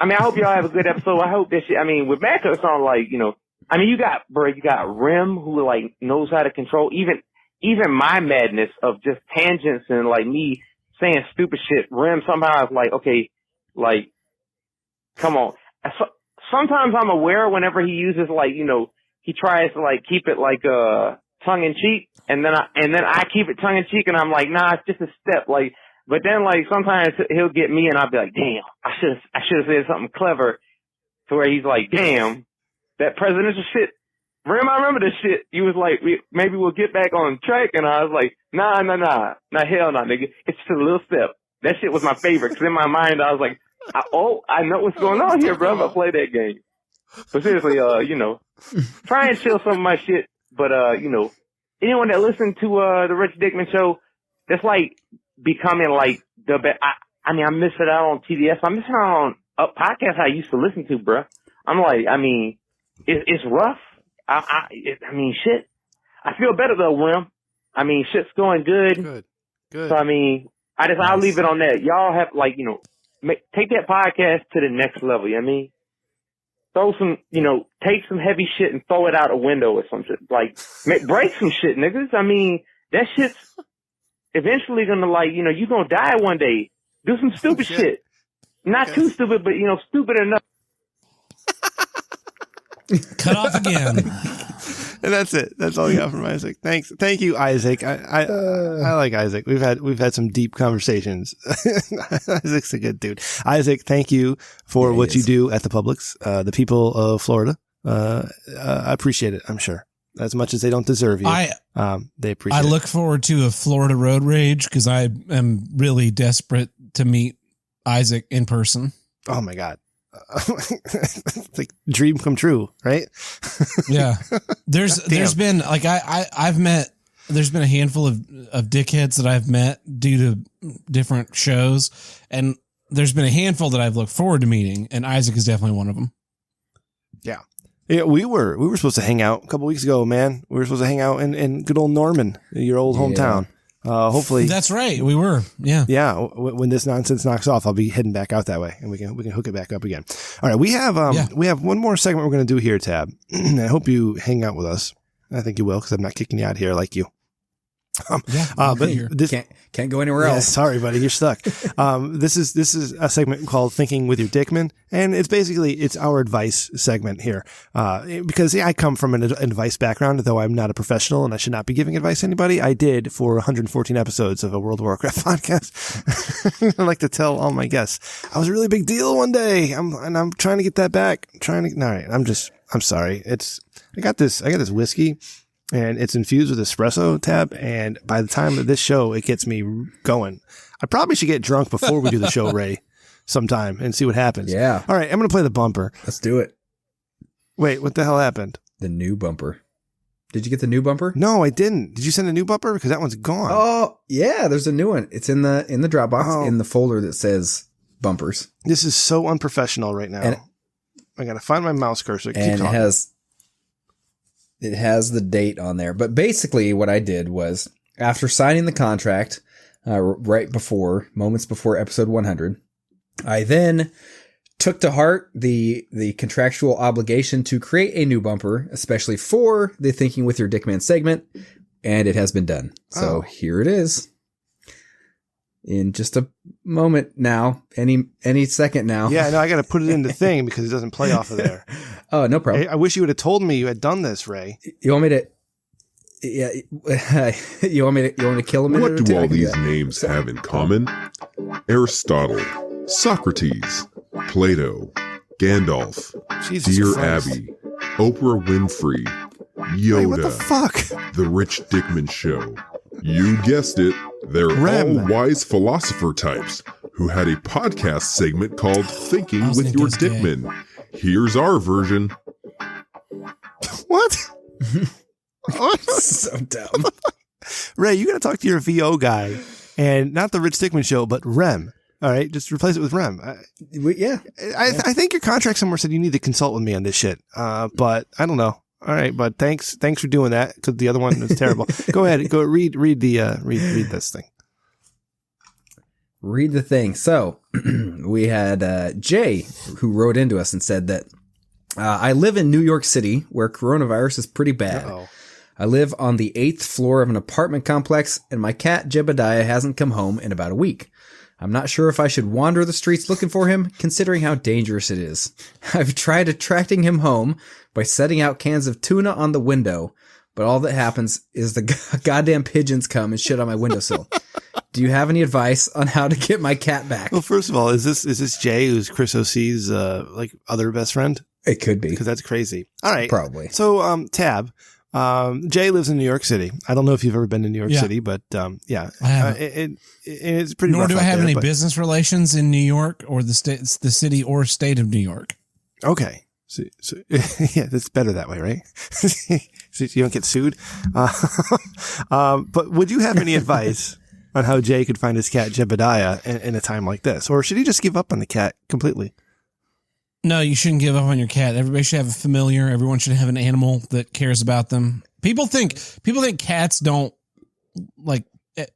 mean, I hope y'all have a good episode. I hope that shit, I mean, with Matt Cook's on, like, you know, I mean, you got Rim who like knows how to control even my madness of just tangents and like me saying stupid shit. Rim somehow is like, okay, like, come on. Sometimes I'm aware whenever he uses like, you know, he tries to like keep it like, tongue in cheek. And then I keep it tongue in cheek and I'm like, nah, it's just a step. Like, but then like sometimes he'll get me and I'll be like, damn, I should have said something clever to where he's like, damn, that presidential shit. Rim, I remember this shit. He was like, maybe we'll get back on track. And I was like, nah, hell no, nigga. It's just a little step. That shit was my favorite. Cause in my mind, I was like, I know what's going on here, bro. I'm gonna play that game. But seriously, you know, try and chill some of my shit. But, you know, anyone that listened to, the Rich Dickman show, that's like becoming like the best. I mean, I'm missing out on TDS. I'm missing out on a podcast I used to listen to, bro. I'm like, I mean, it's rough. I mean, shit. I feel better though, Wim. I mean, shit's going good. Good. So, I mean, I'll leave it on that. Y'all have, like, you know, take that podcast to the next level, you know what I mean? Throw some, you know, take some heavy shit and throw it out a window or some shit. Like, break some shit, niggas. I mean, that shit's eventually gonna, like, you know, you gonna die one day. Do some stupid shit. Not too stupid, but, you know, stupid enough. Cut off again. And that's it. That's all we got from Isaac. Thanks. Thank you, Isaac. I like Isaac. We've had some deep conversations. Isaac's a good dude. Isaac, thank you for what you do at the Publix. The people of Florida, I appreciate it. I'm sure as much as they don't deserve you. They appreciate it. I look forward to a Florida road rage because I am really desperate to meet Isaac in person. Oh my God. It's like dream come true, right? Yeah. There's been like I've met, there's been a handful of dickheads that I've met due to different shows, and there's been a handful that I've looked forward to meeting, and Isaac is definitely one of them. Yeah, we were supposed to hang out a couple weeks ago, man. We were supposed to hang out in good old Norman, your old hometown. Hopefully that's right. We were. Yeah. When this nonsense knocks off, I'll be heading back out that way and we can hook it back up again. All right. We have one more segment we're going to do here, Tab. I hope you hang out with us. I think you will, cause I'm not kicking you out here like you. But this can't go anywhere else. Sorry, buddy, you're stuck. This is a segment called Thinking with Your Dickman, and it's our advice segment here. Because I come from an advice background, though I'm not a professional and I should not be giving advice to anybody. I did for 114 episodes of a World of Warcraft podcast. I like to tell all my guests I was a really big deal one day. I'm trying to get that back. All right, I'm sorry. I got this whiskey. And it's infused with espresso, Tab. And by the time of this show, it gets me going. I probably should get drunk before we do the show, Ray, sometime and see what happens. Yeah. All right. I'm going to play the bumper. Let's do it. Wait, what the hell happened? The new bumper. Did you get the new bumper? No, I didn't. Did you send a new bumper? Because that one's gone. Oh, yeah. There's a new one. It's in the Dropbox in the folder that says bumpers. This is so unprofessional right now. And I got to find my mouse cursor. Keep talking. It has the date on there. But basically what I did was, after signing the contract, moments before episode 100, I then took to heart the contractual obligation to create a new bumper, especially for the Thinking with Your Dickman segment, and it has been done. So here it is. In just a moment now, any second now. Yeah, no, I got to put it in the thing because it doesn't play off of there. Oh, no problem. I wish you would have told me you had done this, Ray. You want me to? Yeah. You want me to kill him? What do all these names have in common? Aristotle, Socrates, Plato, Gandalf, Dear Abby, Oprah Winfrey, Yoda, Wait, what the fuck? The Rich Dickman Show. You guessed it, they're Rem. all wise philosopher types who had a podcast segment called Thinking I was with thinking Your it was gay. Dickman. Here's our version. What? So dumb. Ray, you got to talk to your VO guy, and not the Rich Stickman Show, but Rem. All right, just replace it with Rem. Yeah. I think your contract somewhere said you need to consult with me on this shit. But I don't know. All right, but thanks for doing that because the other one was terrible. Go ahead, go read this thing. Read the thing. So we had Jay who wrote into us and said that I live in New York City where coronavirus is pretty bad. Uh-oh. I live on the 8th floor of an apartment complex and my cat Jebediah hasn't come home in about a week. I'm not sure if I should wander the streets looking for him, considering how dangerous it is. I've tried attracting him home by setting out cans of tuna on the window, but all that happens is the goddamn pigeons come and shit on my windowsill. Do you have any advice on how to get my cat back? Well, first of all, is this Jay, who's Chris OC's like other best friend? It could be. Because that's crazy. All right, Probably. So, Tab. Jay lives in New York City. I don't know if you've ever been to New York Yeah. City, but yeah, I haven't. it's pretty. Nor rough do I out have there, any but- business relations in New York or the city or state of New York. Okay, so yeah, that's better that way, right? So you don't get sued. But would you have any advice on how Jay could find his cat Jebediah in a time like this, or should he just give up on the cat completely? No, you shouldn't give up on your cat. Everybody should have a familiar. Everyone should have an animal that cares about them. People think cats don't like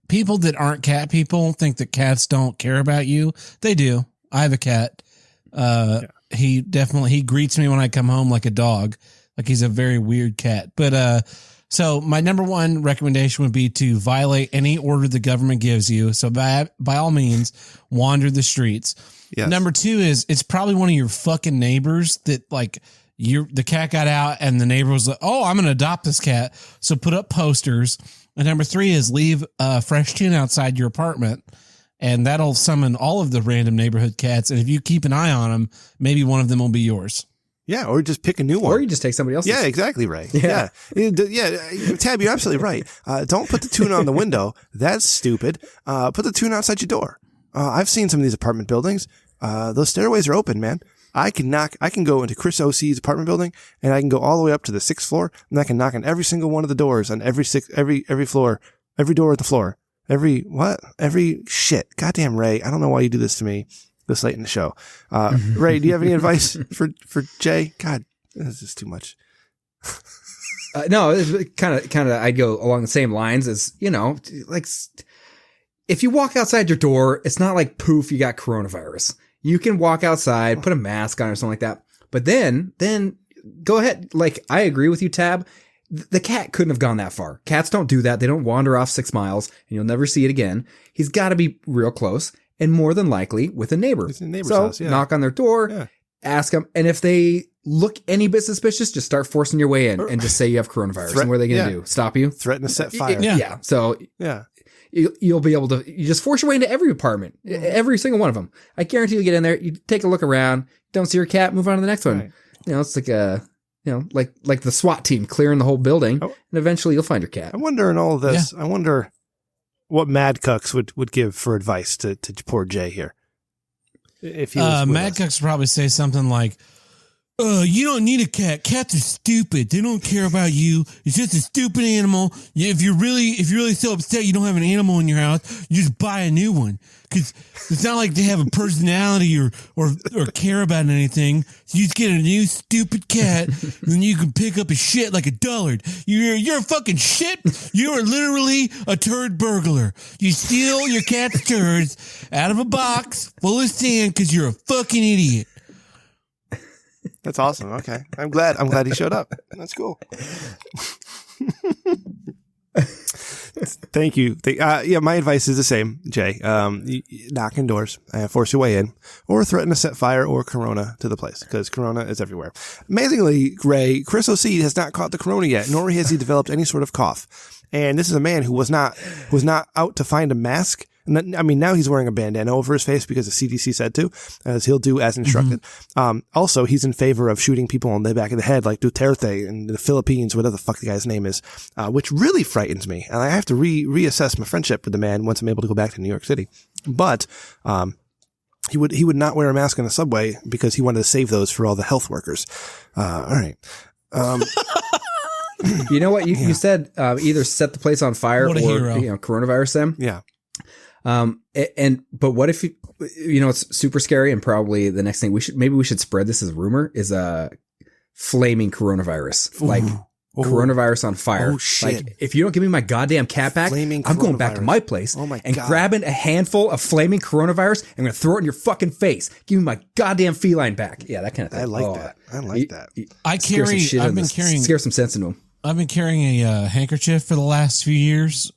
people that aren't cat people think that cats don't care about you. They do. I have a cat. He greets me when I come home like a dog. Like he's a very weird cat. But so my number one recommendation would be to violate any order the government gives you. So by all means, wander the streets. Yes. Number two is it's probably one of your fucking neighbors that like the cat got out and the neighbor was like, oh, I'm going to adopt this cat. So put up posters. And number three is leave fresh tuna outside your apartment. And that'll summon all of the random neighborhood cats. And if you keep an eye on them, maybe one of them will be yours. Yeah, or just pick a new one. Or you just take somebody else's. Yeah, exactly right. Yeah. Yeah. Tab, you're absolutely right. Don't put the tuna on the window. That's stupid. Put the tuna outside your door. I've seen some of these apartment buildings. Those stairways are open, man. I can go into Chris OC's apartment building and I can go all the way up to the 6th floor and I can knock on every single one of the doors on every floor, every door at the floor, every shit. Goddamn Ray. I don't know why you do this to me this late in the show. Ray, do you have any advice for Jay? God, this is too much. No, it's kind of, I'd go along the same lines as, like if you walk outside your door, it's not like poof, you got coronavirus. You can walk outside, put a mask on or something like that. But then go ahead. Like I agree with you, Tab. The cat couldn't have gone that far. Cats don't do that. They don't wander off 6 miles and you'll never see it again. He's got to be real close and more than likely with a neighbor. It's a neighbor's so house, yeah. knock on their door, Yeah. ask them. And if they look any bit suspicious, just start forcing your way in and just say you have coronavirus. And what are they going to do? Stop you? Threaten to set fire. Yeah. So Yeah. you'll be able to, you just force your way into every apartment, every single one of them. I guarantee you get in there, you take a look around, don't see your cat, move on to the next one. Right. It's like like the SWAT team clearing the whole building, and eventually you'll find your cat. I wonder in all of this, I wonder what Mad Cucks would give for advice to poor Jay here. If he was with Mad us. Cucks would probably say something like, you don't need a cat. Cats are stupid. They don't care about you. It's just a stupid animal. If you're really so upset you don't have an animal in your house, you just buy a new one. Cause it's not like they have a personality or care about anything. So you just get a new stupid cat and then you can pick up a shit like a dullard. You're a fucking shit. You are literally a turd burglar. You steal your cat's turds out of a box full of sand cause you're a fucking idiot. That's awesome. Okay. I'm glad he showed up. That's cool. Thank you. My advice is the same, Jay. You knock on doors, force your way in, or threaten to set fire or corona to the place because corona is everywhere. Amazingly, Ray, Chris OC has not caught the corona yet, nor has he developed any sort of cough. And this is a man who was not out to find a mask I mean, now he's wearing a bandana over his face because the CDC said to, as he'll do as instructed. Also, he's in favor of shooting people in the back of the head like Duterte in the Philippines, whatever the fuck the guy's name is, which really frightens me. And I have to reassess my friendship with the man once I'm able to go back to New York City. But he would not wear a mask on the subway because he wanted to save those for all the health workers. All right. You know what? You said either set the place on fire or coronavirus them. Yeah. But what if it's super scary, and probably the next thing we should spread this as a rumor is a flaming coronavirus. Like coronavirus on fire. Oh, shit. Like, if you don't give me my goddamn cat back, Flaming I'm going back to coronavirus. my place God. grabbing a handful of flaming coronavirus and I'm going to throw it in your fucking face. Give me my goddamn feline back. Yeah, that kind of thing. I like that. I like that. Scare some sense into them. I've been carrying a handkerchief for the last few years.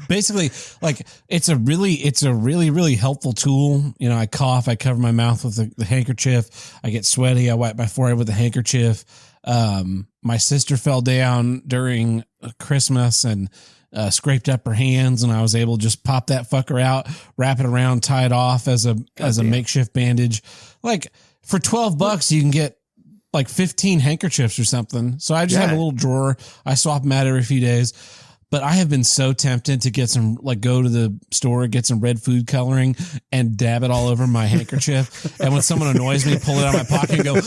Basically, like it's a really helpful tool. You know, I cough, I cover my mouth with the handkerchief. I get sweaty, I wipe my forehead with the handkerchief. My sister fell down during Christmas and scraped up her hands, and I was able to just pop that fucker out, wrap it around, tie it off as a makeshift bandage. Like for $12, you can get like 15 handkerchiefs or something. So I just have a little drawer. I swap them out every few days. But I have been so tempted to get some, like, go to the store, get some red food coloring and dab it all over my handkerchief. And when someone annoys me, pull it out of my pocket and go,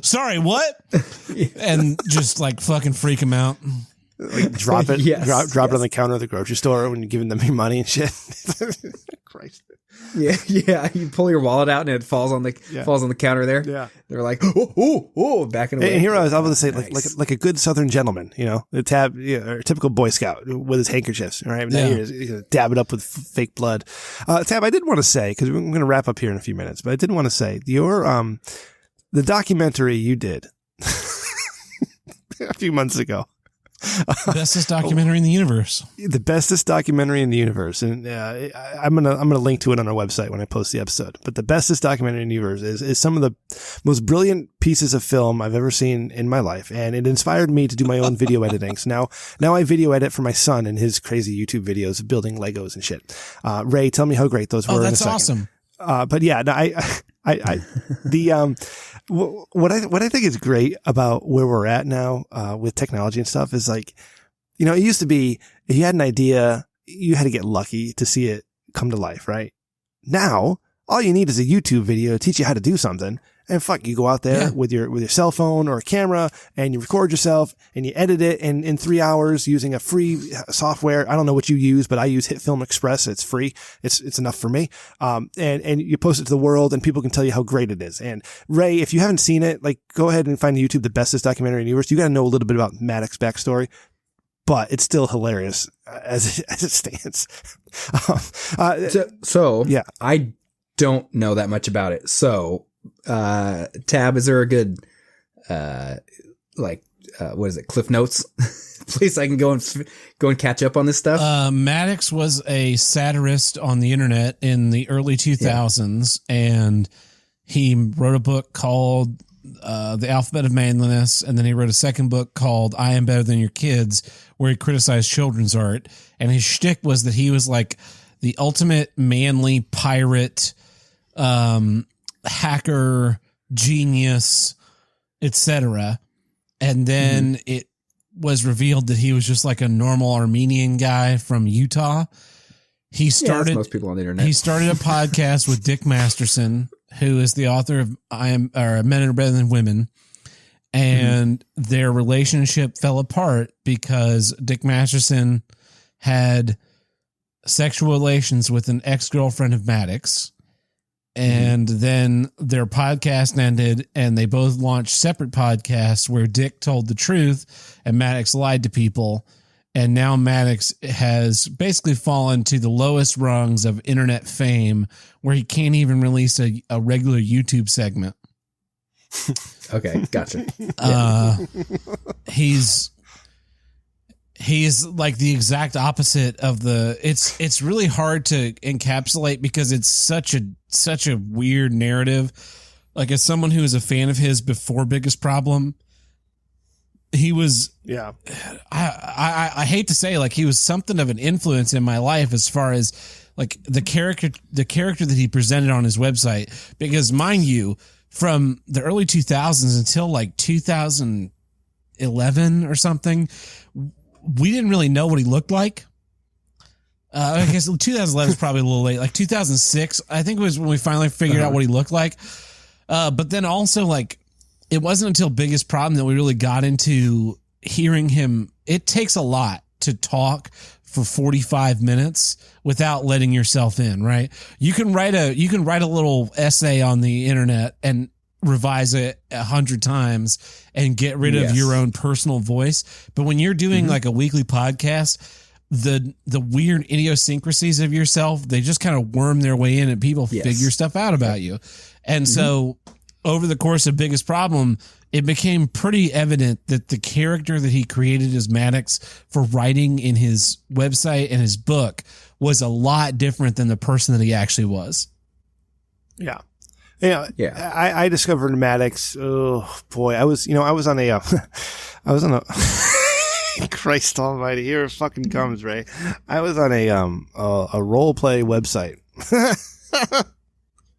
sorry, what? And just like fucking freak them out. Like drop it, drop it on the counter of the grocery store when you're giving them your money and shit. Christ. Yeah. You pull your wallet out and it falls on the counter there. Yeah. They're like, oh, backing away. And here I was able to say, Nice. like a good Southern gentleman, you know, or a typical Boy Scout with his handkerchiefs. Right. Now you're gonna dab it up with fake blood. Tab, I did want to say, because we're going to wrap up here in a few minutes, but I did want to say the documentary you did a few months ago. Bestest documentary in the universe. The bestest documentary in the universe, and I'm gonna link to it on our website when I post the episode. But the bestest documentary in the universe is some of the most brilliant pieces of film I've ever seen in my life, and it inspired me to do my own video editing. So now I video edit for my son and his crazy YouTube videos of building Legos and shit. Ray, tell me how great those were. Oh, that's in a second. awesome. But yeah, no, what I think is great about where we're at now, with technology and stuff is like, you know, it used to be if you had an idea, you had to get lucky to see it come to life, right? Now, all you need is a YouTube video to teach you how to do something. And fuck, you go out there with your cell phone or a camera and you record yourself and you edit it in 3 hours using a free software. I don't know what you use, but I use HitFilm Express. It's free. It's enough for me. And you post it to the world and people can tell you how great it is. And Ray, if you haven't seen it, like go ahead and find on YouTube the bestest documentary in the universe. You got to know a little bit about Maddox's backstory, but it's still hilarious as it stands. Yeah, I don't know that much about it. So, Tab, is there a good, what is it? Cliff Notes place I can go and catch up on this stuff? Maddox was a satirist on the internet in the early 2000s, and he wrote a book called The Alphabet of Manliness, and then he wrote a second book called I Am Better Than Your Kids, where he criticized children's art. And his shtick was that he was like the ultimate manly pirate, hacker, genius, etc. And then it was revealed that he was just like a normal Armenian guy from Utah. He started most people on the internet. He started a podcast with Dick Masterson, who is the author of Men Are Better Than Women. And their relationship fell apart because Dick Masterson had sexual relations with an ex-girlfriend of Maddox. And then their podcast ended and they both launched separate podcasts where Dick told the truth and Maddox lied to people. And now Maddox has basically fallen to the lowest rungs of internet fame where he can't even release a regular YouTube segment. Okay, gotcha. He's like the exact opposite of it's really hard to encapsulate because it's such a weird narrative. Like, as someone who is a fan of his before Biggest Problem, he was, Yeah. I hate to say, like, he was something of an influence in my life as far as like the character that he presented on his website, because mind you, from the early 2000s until like 2011 or something, we didn't really know what he looked like. I guess 2011 is probably a little late. Like 2006, I think it was when we finally figured out what he looked like. But then also, like, it wasn't until Biggest Problem that we really got into hearing him. It takes a lot to talk for 45 minutes without letting yourself in, right? You can write a little essay on the internet and revise it 100 times and get rid of your own personal voice. But when you're doing like a weekly podcast, the weird idiosyncrasies of yourself, they just kind of worm their way in and people figure stuff out about you. And so over the course of Biggest Problem, it became pretty evident that the character that he created as Maddox for writing in his website and his book was a lot different than the person that he actually was. Yeah. I discovered Maddox. Oh boy. I was on a Christ almighty, here it fucking comes, Ray. I was on a role play website.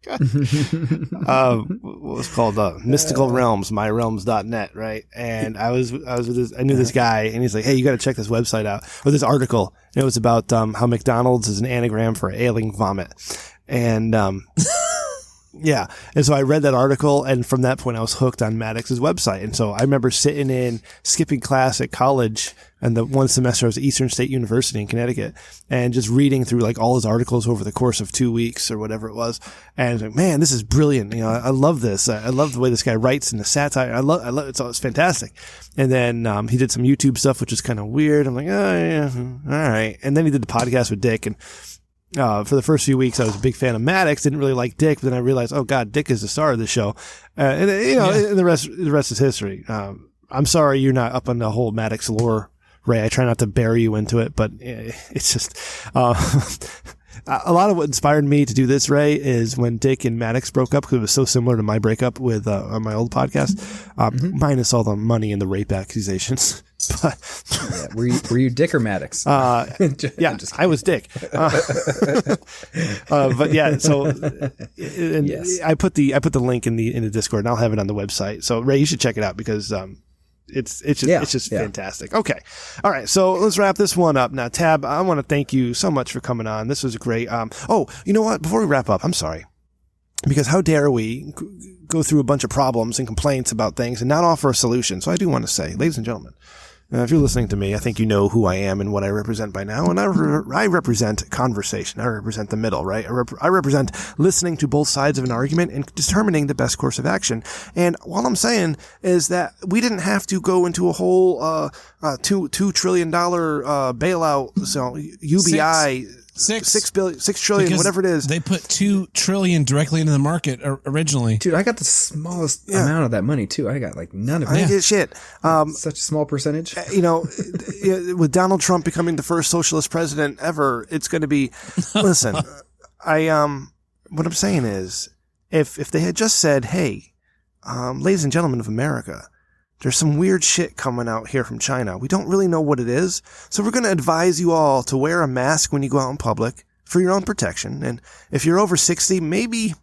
What was called Mystical Realms, myrealms.net, right? And I was with this, I knew this guy, and he's like, hey, you got to check this website out, or this article. And it was about how McDonald's is an anagram for ailing vomit. And yeah. And so I read that article, and from that point I was hooked on Maddox's website. And so I remember skipping class at college, and the one semester I was at Eastern State University in Connecticut, and just reading through like all his articles over the course of 2 weeks or whatever it was. And I was like, man, this is brilliant. You know, I love this. I love the way this guy writes and the satire. I love it. So it's fantastic. And then, he did some YouTube stuff, which is kind of weird. I'm like, oh yeah, all right. And then he did the podcast with Dick, and for the first few weeks, I was a big fan of Maddox. Didn't really like Dick, but then I realized, oh God, Dick is the star of the show, and the rest is history. I'm sorry you're not up on the whole Maddox lore, Ray. I try not to bury you into it, but it's just a lot of what inspired me to do this, Ray, is when Dick and Maddox broke up, because it was so similar to my breakup with on my old podcast, minus all the money and the rape accusations. But were you Dick or Maddox? Yeah, I was Dick. But yeah, so I put the link in the Discord, and I'll have it on the website. So Ray, you should check it out, because it's just fantastic. Okay, all right. So let's wrap this one up now. Tab, I want to thank you so much for coming on. This was great. Oh, you know what? Before we wrap up, I'm sorry. Because how dare we go through a bunch of problems and complaints about things and not offer a solution? So I do want to say, ladies and gentlemen, if you're listening to me, I think you know who I am and what I represent by now. And I represent conversation. I represent the middle, right? I represent listening to both sides of an argument and determining the best course of action. And all I'm saying is that we didn't have to go into a whole $2 trillion bailout. So UBI. $6 trillion, because whatever it is. They put $2 trillion directly into the market originally. Dude, I got the smallest amount of that money too. I got like none of it. I didn't get shit. Such a small percentage. You know, with Donald Trump becoming the first socialist president ever, it's going to be. Listen, what I'm saying is, if they had just said, "Hey, ladies and gentlemen of America, there's some weird shit coming out here from China. We don't really know what it is, so we're going to advise you all to wear a mask when you go out in public for your own protection. And if you're over 60, maybe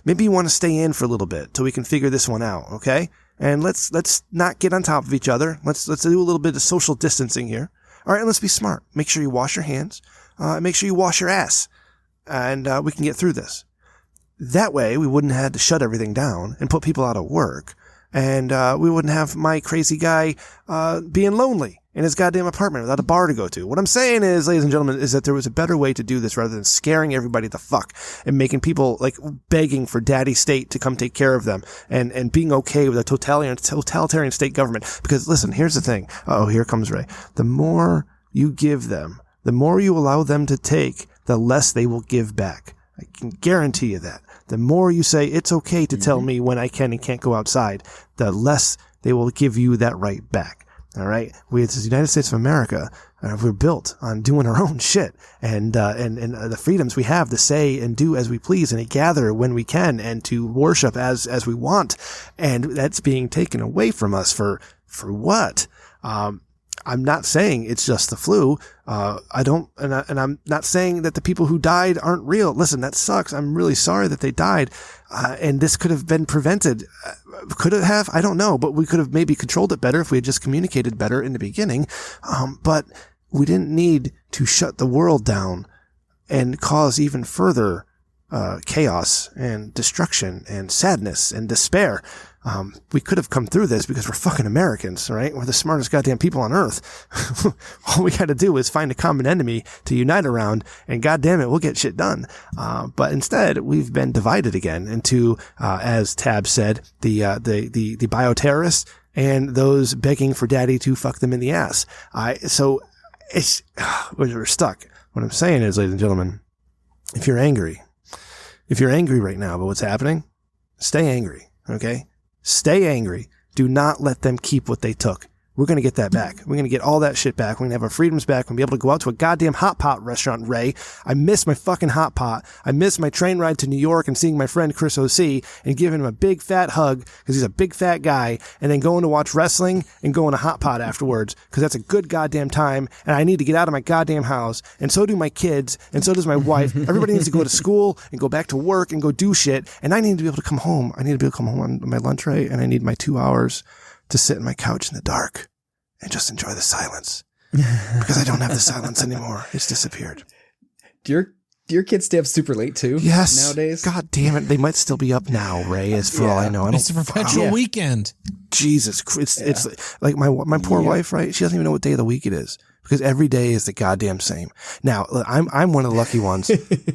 you want to stay in for a little bit till we can figure this one out, okay? And let's not get on top of each other. Let's do a little bit of social distancing here. All right, let's be smart. Make sure you wash your hands. Make sure you wash your ass, and we can get through this. That way, we wouldn't have to shut everything down and put people out of work. And we wouldn't have my crazy guy being lonely in his goddamn apartment without a bar to go to. What I'm saying is, ladies and gentlemen, is that there was a better way to do this rather than scaring everybody the fuck and making people like begging for daddy state to come take care of them and being okay with a totalitarian state government. Because listen, here's the thing. Oh, here comes Ray. The more you give them, the more you allow them to take, the less they will give back. I can guarantee you that. The more you say it's okay to tell me when I can and can't go outside, the less they will give you that right back. All right. We, as the United States of America, we're built on doing our own shit and the freedoms we have to say and do as we please and to gather when we can and to worship as we want. And that's being taken away from us for For what? I'm not saying it's just the flu. I'm not saying that the people who died aren't real. Listen, that sucks. I'm really sorry that they died. And this could have been prevented. Could it have? I don't know, but we could have maybe controlled it better if we had just communicated better in the beginning. But we didn't need to shut the world down and cause even further chaos and destruction and sadness and despair. We could have come through this because we're fucking Americans, right? We're the smartest goddamn people on earth. All we got to do is find a common enemy to unite around, and goddamn it, we'll get shit done. But instead, we've been divided again into, as Tab said, the bioterrorists and those begging for daddy to fuck them in the ass. So we're stuck. What I'm saying is, ladies and gentlemen, if you're angry right now about what's happening, stay angry, okay? Stay angry. Do not let them keep what they took. We're going to get that back. We're going to get all that shit back. We're going to have our freedoms back. We're going to be able to go out to a goddamn hot pot restaurant, Ray. I miss my fucking hot pot. I miss my train ride to New York and seeing my friend Chris O.C. and giving him a big fat hug because he's a big fat guy, and then going to watch wrestling and going to hot pot afterwards because that's a good goddamn time, and I need to get out of my goddamn house, and so do my kids, and so does my wife. Everybody needs to go to school and go back to work and go do shit, and I need to be able to come home. I need to be able to come home on my lunch, Ray, and I need my 2 hours to sit on my couch in the dark and just enjoy the silence because I don't have the silence anymore. It's disappeared. Do your kids stay up super late too? Yes. Nowadays? God damn it. They might still be up now, Ray, as for all I know. It's a perpetual weekend. Jesus. It's like my poor wife, right? She doesn't even know what day of the week it is because every day is the goddamn same. Now, I'm one of the lucky ones.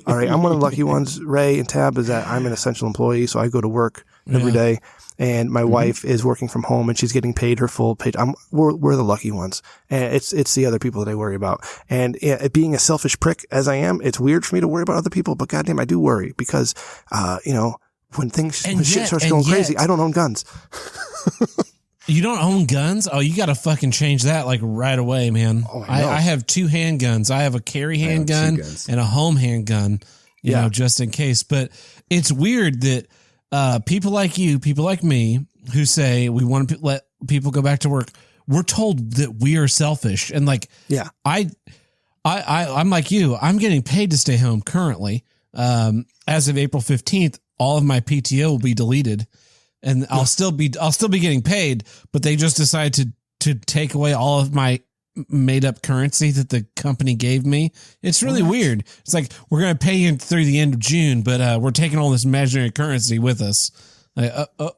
All right. I'm one of the lucky ones, Ray and Tab, is that I'm an essential employee. So I go to work every day. And my wife is working from home and she's getting paid her full pay. We're the lucky ones. And it's the other people that I worry about. And being a selfish prick as I am, it's weird for me to worry about other people, but goddamn, I do worry because, when shit starts going crazy, I don't own guns. You don't own guns? Oh, you got to fucking change that like right away, man. Oh, I have 2 handguns. I have a carry handgun and a home handgun, you know, just in case. But it's weird that people like you, people like me, who say we want to let people go back to work, we're told that we are selfish. And like, I'm like you, I'm getting paid to stay home currently. As of April 15th, all of my PTO will be deleted and I'll still be getting paid, but they just decided to take away all of my made up currency that the company gave me. It's really weird. It's like, we're going to pay you through the end of June, but we're taking all this imaginary currency with us.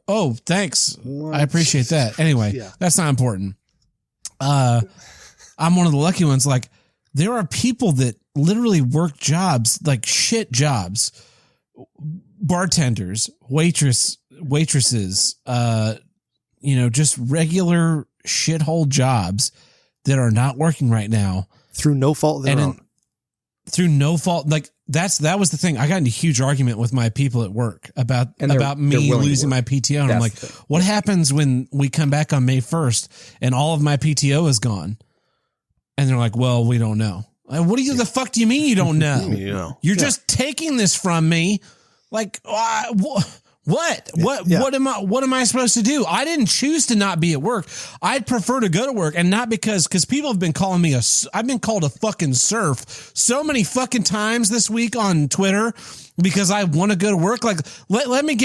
Oh, thanks. What? I appreciate that. Anyway, that's not important. I'm one of the lucky ones. Like, there are people that literally work jobs, like shit jobs, bartenders, waitresses, just regular shithole jobs that are not working right now through no fault of their own. Through no fault. Like that was the thing. I got into a huge argument with my people at work about me losing my PTO. And I'm like, what happens when we come back on May 1st and all of my PTO is gone? And they're like, well, we don't know. What do you, the fuck do you mean you don't know? You're just taking this from me. Like, what am I supposed to do? I didn't choose to not be at work. I'd prefer to go to work, and not because people have been calling me I've been called a fucking serf so many fucking times this week on Twitter because I want to go to work. Like, let me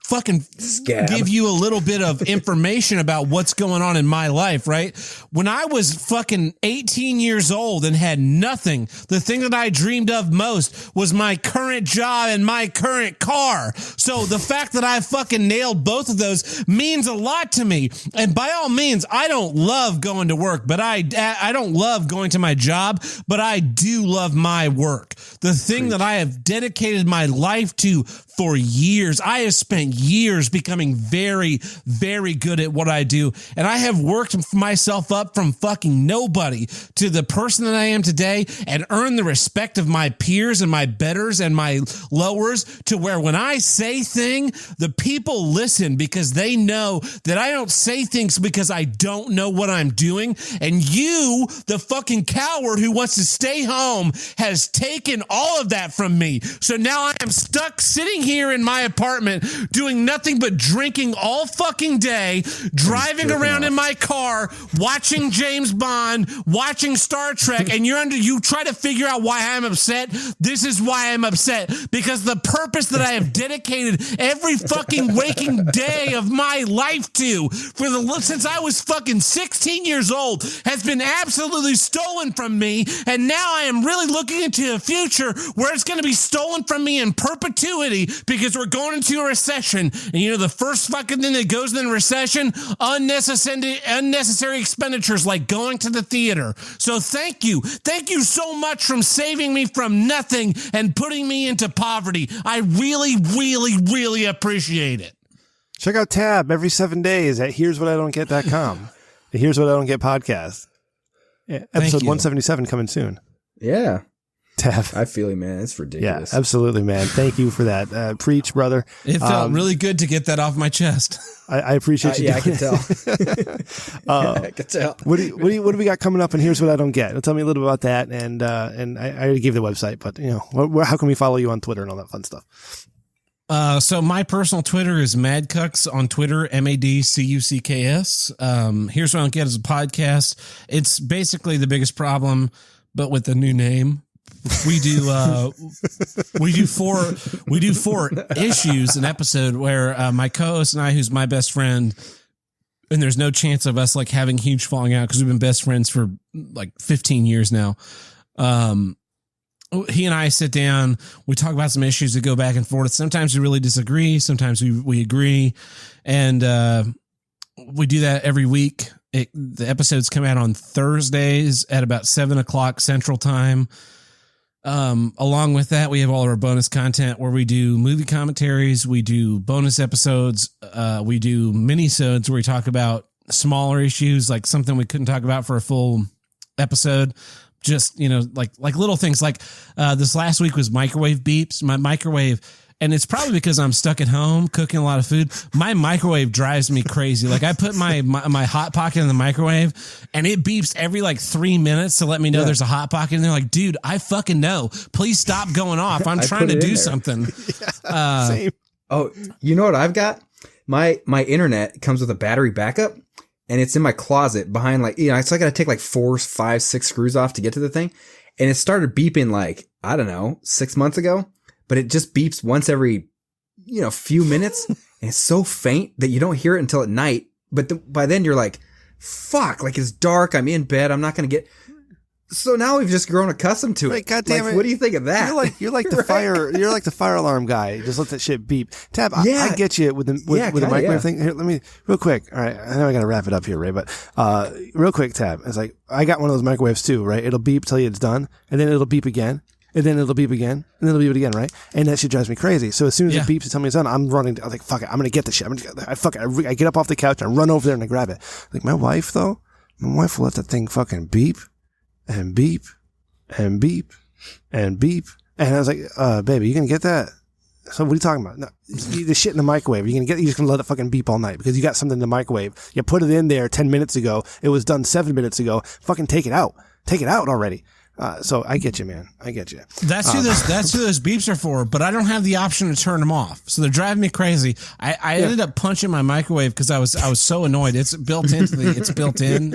fucking give you a little bit of information about what's going on in my life, right? When I was fucking 18 years old and had nothing, the thing that I dreamed of most was my current job and my current car. So the fact that I fucking nailed both of those means a lot to me. And by all means, I don't love going to work, but I don't love going to my job, but I do love my work. The thing that I have dedicated my life to for years. I have spent years becoming very, very good at what I do. And I have worked myself up from fucking nobody to the person that I am today and earned the respect of my peers and my betters and my lowers to where when I say thing, the people listen because they know that I don't say things because I don't know what I'm doing. And you, the fucking coward who wants to stay home, has taken all of that from me. So now I am stuck sitting here in my apartment doing doing nothing but drinking all fucking day, driving around in my car, watching James Bond, watching Star Trek, and you try to figure out why I'm upset. This is why I'm upset, because the purpose that I have dedicated every fucking waking day of my life to since I was fucking 16 years old has been absolutely stolen from me, and now I am really looking into a future where it's going to be stolen from me in perpetuity because we're going into a recession. And you know the first fucking thing that goes in the recession? Unnecessary expenditures like going to the theater. So thank you so much for saving me from nothing and putting me into poverty. I really, really, really appreciate it. Check out Tab every 7 days at here'swhatidon'tget.com. The Here's What I Don't Get podcast. Yeah, episode 177 coming soon. Yeah. Tab. I feel you, man. It's ridiculous. Yeah, absolutely, man. Thank you for that. Preach, brother. It felt really good to get that off my chest. I appreciate you. Yeah, I can tell. I can tell. What do we got coming up? And Here's What I Don't Get. Tell me a little bit about that. And I already gave the website, but you know, how can we follow you on Twitter and all that fun stuff? So my personal Twitter is Madcucks on Twitter, MADCUCKS. Here's What I Don't Get is a podcast. It's basically The Biggest Problem, but with a new name. We do four issues an episode where my co-host and I, who's my best friend, and there's no chance of us like having huge falling out because we've been best friends for like 15 years now. He and I sit down, we talk about some issues that go back and forth. Sometimes we really disagree. Sometimes we agree. And we do that every week. The episodes come out on Thursdays at about 7:00 Central Time. Along with that, we have all of our bonus content where we do movie commentaries. We do bonus episodes. We do mini-sodes where we talk about smaller issues, like something we couldn't talk about for a full episode. Just, you know, like little things like, this last week was microwave beeps. My microwave, and it's probably because I'm stuck at home cooking a lot of food. My microwave drives me crazy. Like I put my Hot Pocket in the microwave and it beeps every like 3 minutes to let me know there's a Hot Pocket in there. Like, dude, I fucking know. Please stop going off. I'm trying to do something. Same. Oh, you know what I've got? My internet comes with a battery backup. And it's in my closet behind so I got to take like 4, 5, 6 screws off to get to the thing. And it started beeping like, I don't know, 6 months ago, but it just beeps once every, few minutes. And it's so faint that you don't hear it until at night. But by then you're like, fuck, like it's dark. I'm in bed. I'm not going to get. So now we've just grown accustomed to it. Right, God damn it. What do you think of that? You're like the fire. You're like the fire alarm guy. Just let that shit beep. Tab. I get you with the microwave thing. Here, let me real quick. All right, I know I got to wrap it up here, Ray. But real quick, Tab. It's like I got one of those microwaves too, right? It'll beep till it's done, and then it'll beep again, and then it'll beep again, and then it'll beep again, right? And that shit drives me crazy. So as soon as it beeps to tell me it's done, I'm running. I'm like, fuck it, I'm gonna get the shit. I get up off the couch and I run over there and I grab it. Like my wife will let that thing fucking beep and beep. And beep, and beep. And I was like, baby, you gonna get that? So what are you talking about? No, the shit in the microwave. You're just gonna let it fucking beep all night because you got something in the microwave. You put it in there 10 minutes ago. It was done 7 minutes ago. Fucking take it out. Take it out already. So I get you, man. I get you. That's who those beeps are for, but I don't have the option to turn them off. So they're driving me crazy. I ended up punching my microwave because I was so annoyed. It's built in.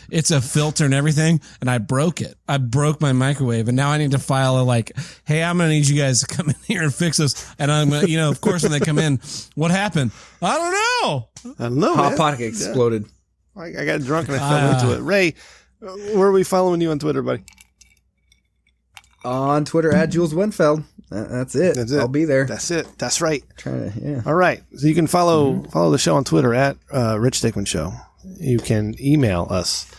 It's a filter and everything. And I broke it. I broke my microwave and now I need to file hey, I'm going to need you guys to come in here and fix this. And I'm going to, of course, when they come in, what happened? I don't know. Hot Pocket exploded. I got drunk and I fell into it. Ray, where are we following you on Twitter, buddy? On Twitter at Jules Winfeld. That's it. I'll be there. That's it. That's right. All right. So you can follow the show on Twitter at Rich Dickman Show. You can email us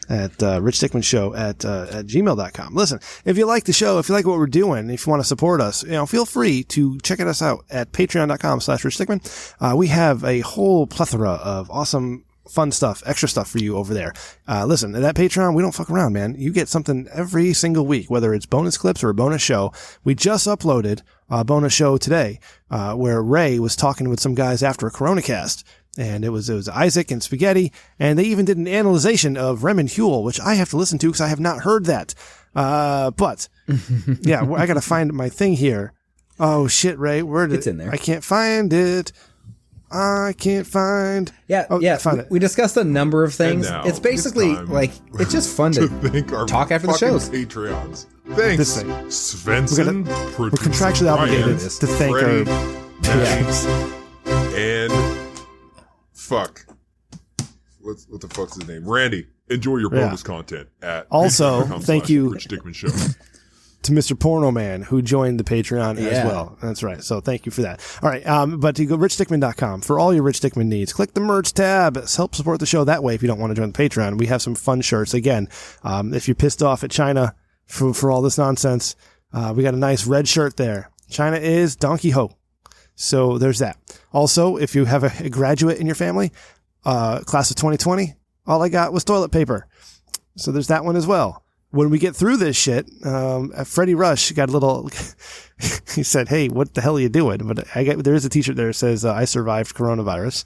at richdickmanshow@gmail.com. Listen, if you like the show, if you like what we're doing, if you want to support us, feel free to check us out at patreon.com/richdickman. We have a whole plethora of awesome fun stuff, extra stuff for you over there. Listen, at that Patreon, we don't fuck around, man. You get something every single week, whether it's bonus clips or a bonus show. We just uploaded a bonus show today, where Ray was talking with some guys after a Corona cast. And it was Isaac and Spaghetti, and they even did an analyzation of Rem and Huel, which I have to listen to because I have not heard that. But yeah, I got to find my thing here. Oh shit, Ray, where did It's in there. I can't find it. I can't find. Yeah, Oh, yeah. I found it. We discussed a number of things. And now It's basically it's time like it's just fun to Thank our talk after the fucking shows. Patreons. Thanks, This thing. Svensson. We're contractually obligated to thank Freddie, our Max, and fuck. What the fuck's his name? Randy. Enjoy your Yeah. bonus content at Also, patreon.com/Rich thank you. Dickman Show. to Mr. Porno Man, who joined the Patreon as Yeah. well. That's right. So thank you for that. All right. But you go richdickman.com for all your Rich Dickman needs. Click the merch tab. Help support the show that way if you don't want to join the Patreon. We have some fun shirts. Again, if you're pissed off at China for all this nonsense, we got a nice red shirt there. China is Donkey Ho. So there's that. Also, if you have a graduate in your family, class of 2020, all I got was toilet paper. So there's that one as well. When we get through this shit, Freddie Rush got a little, he said, hey, what the hell are you doing? But there is a t-shirt there that says, I survived coronavirus.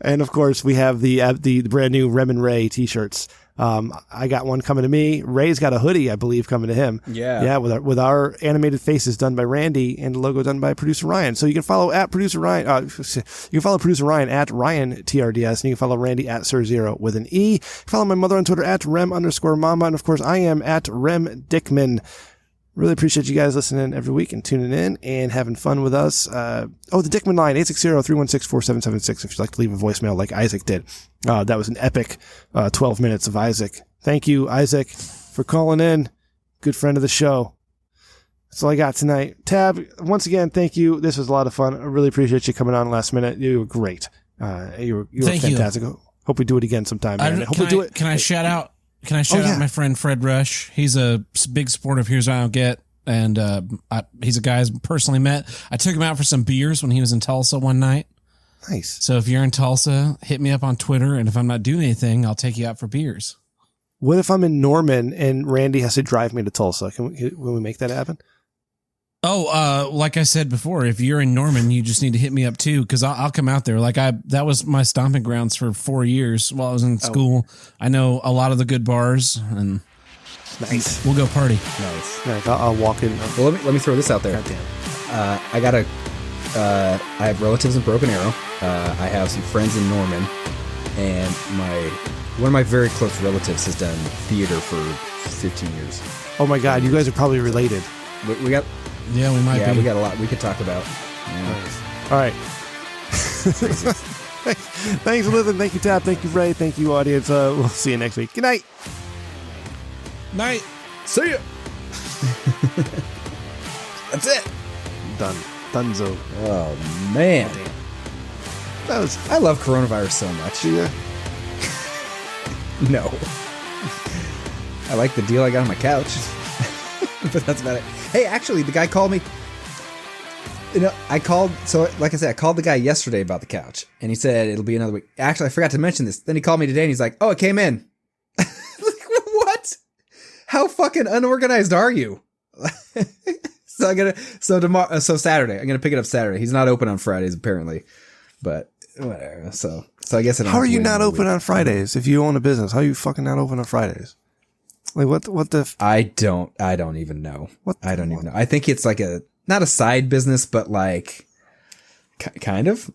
And of course we have the brand new Rem and Ray t-shirts. I got one coming to me. Ray's got a hoodie, I believe, coming to him. Yeah. With our animated faces done by Randy and the logo done by producer Ryan. So you can follow at producer Ryan. You can follow producer Ryan at Ryan TRDS, and you can follow Randy at Sir0 with an E. You can follow my mother on Twitter at Rem_Mama, and of course I am at Rem Dickman. Really appreciate you guys listening every week and tuning in and having fun with us. The Dickman line, 860-316-4776, if you'd like to leave a voicemail like Isaac did. That was an epic 12 minutes of Isaac. Thank you, Isaac, for calling in. Good friend of the show. That's all I got tonight. Tab, once again, thank you. This was a lot of fun. I really appreciate you coming on last minute. You were great. You were Thank you. fantastic. Hope we do it again sometime, man. Hope we do it. Can I shout out? Can I shout out my friend Fred Rush? He's a big supporter of Here's What I Don't Get, and he's a guy I've personally met. I took him out for some beers when he was in Tulsa one night. Nice. So if you're in Tulsa, hit me up on Twitter, and if I'm not doing anything, I'll take you out for beers. What if I'm in Norman and Randy has to drive me to Tulsa? Can we make that happen? Oh, like I said before, if you're in Norman, you just need to hit me up too, because I'll come out there. That was my stomping grounds for 4 years while I was in school. I know a lot of the good bars, and nice. We'll go party. Nice. I'll walk in. Well, let me throw this out there. Goddamn. I have relatives in Broken Arrow. I have some friends in Norman, and one of my very close relatives has done theater for 15 years. Oh my God, you guys are probably related. We got. Yeah, we might be. Yeah, we got a lot we could talk about. Yeah. All right. Thanks for listening. Thank you, Tab. Thank you, Ray. Thank you, audience. We'll see you next week. Good night. Night. See ya. That's it. Done. Dunzo. Oh man. Damn. I love coronavirus so much. Yeah. No. I like the deal I got on my couch. But that's about it. Hey, actually, the guy called me. I called the guy yesterday about the couch, and he said it'll be another week. Actually, I forgot to mention this. Then he called me today, and he's like, "Oh, it came in." Like, what? How fucking unorganized are you? So Saturday, I'm gonna pick it up Saturday. He's not open on Fridays apparently, but whatever. So I guess how are you not open on Fridays if you own a business? How are you fucking not open on Fridays? Like what the? I don't even know. I don't even know. I think it's like not a side business, but like kind of.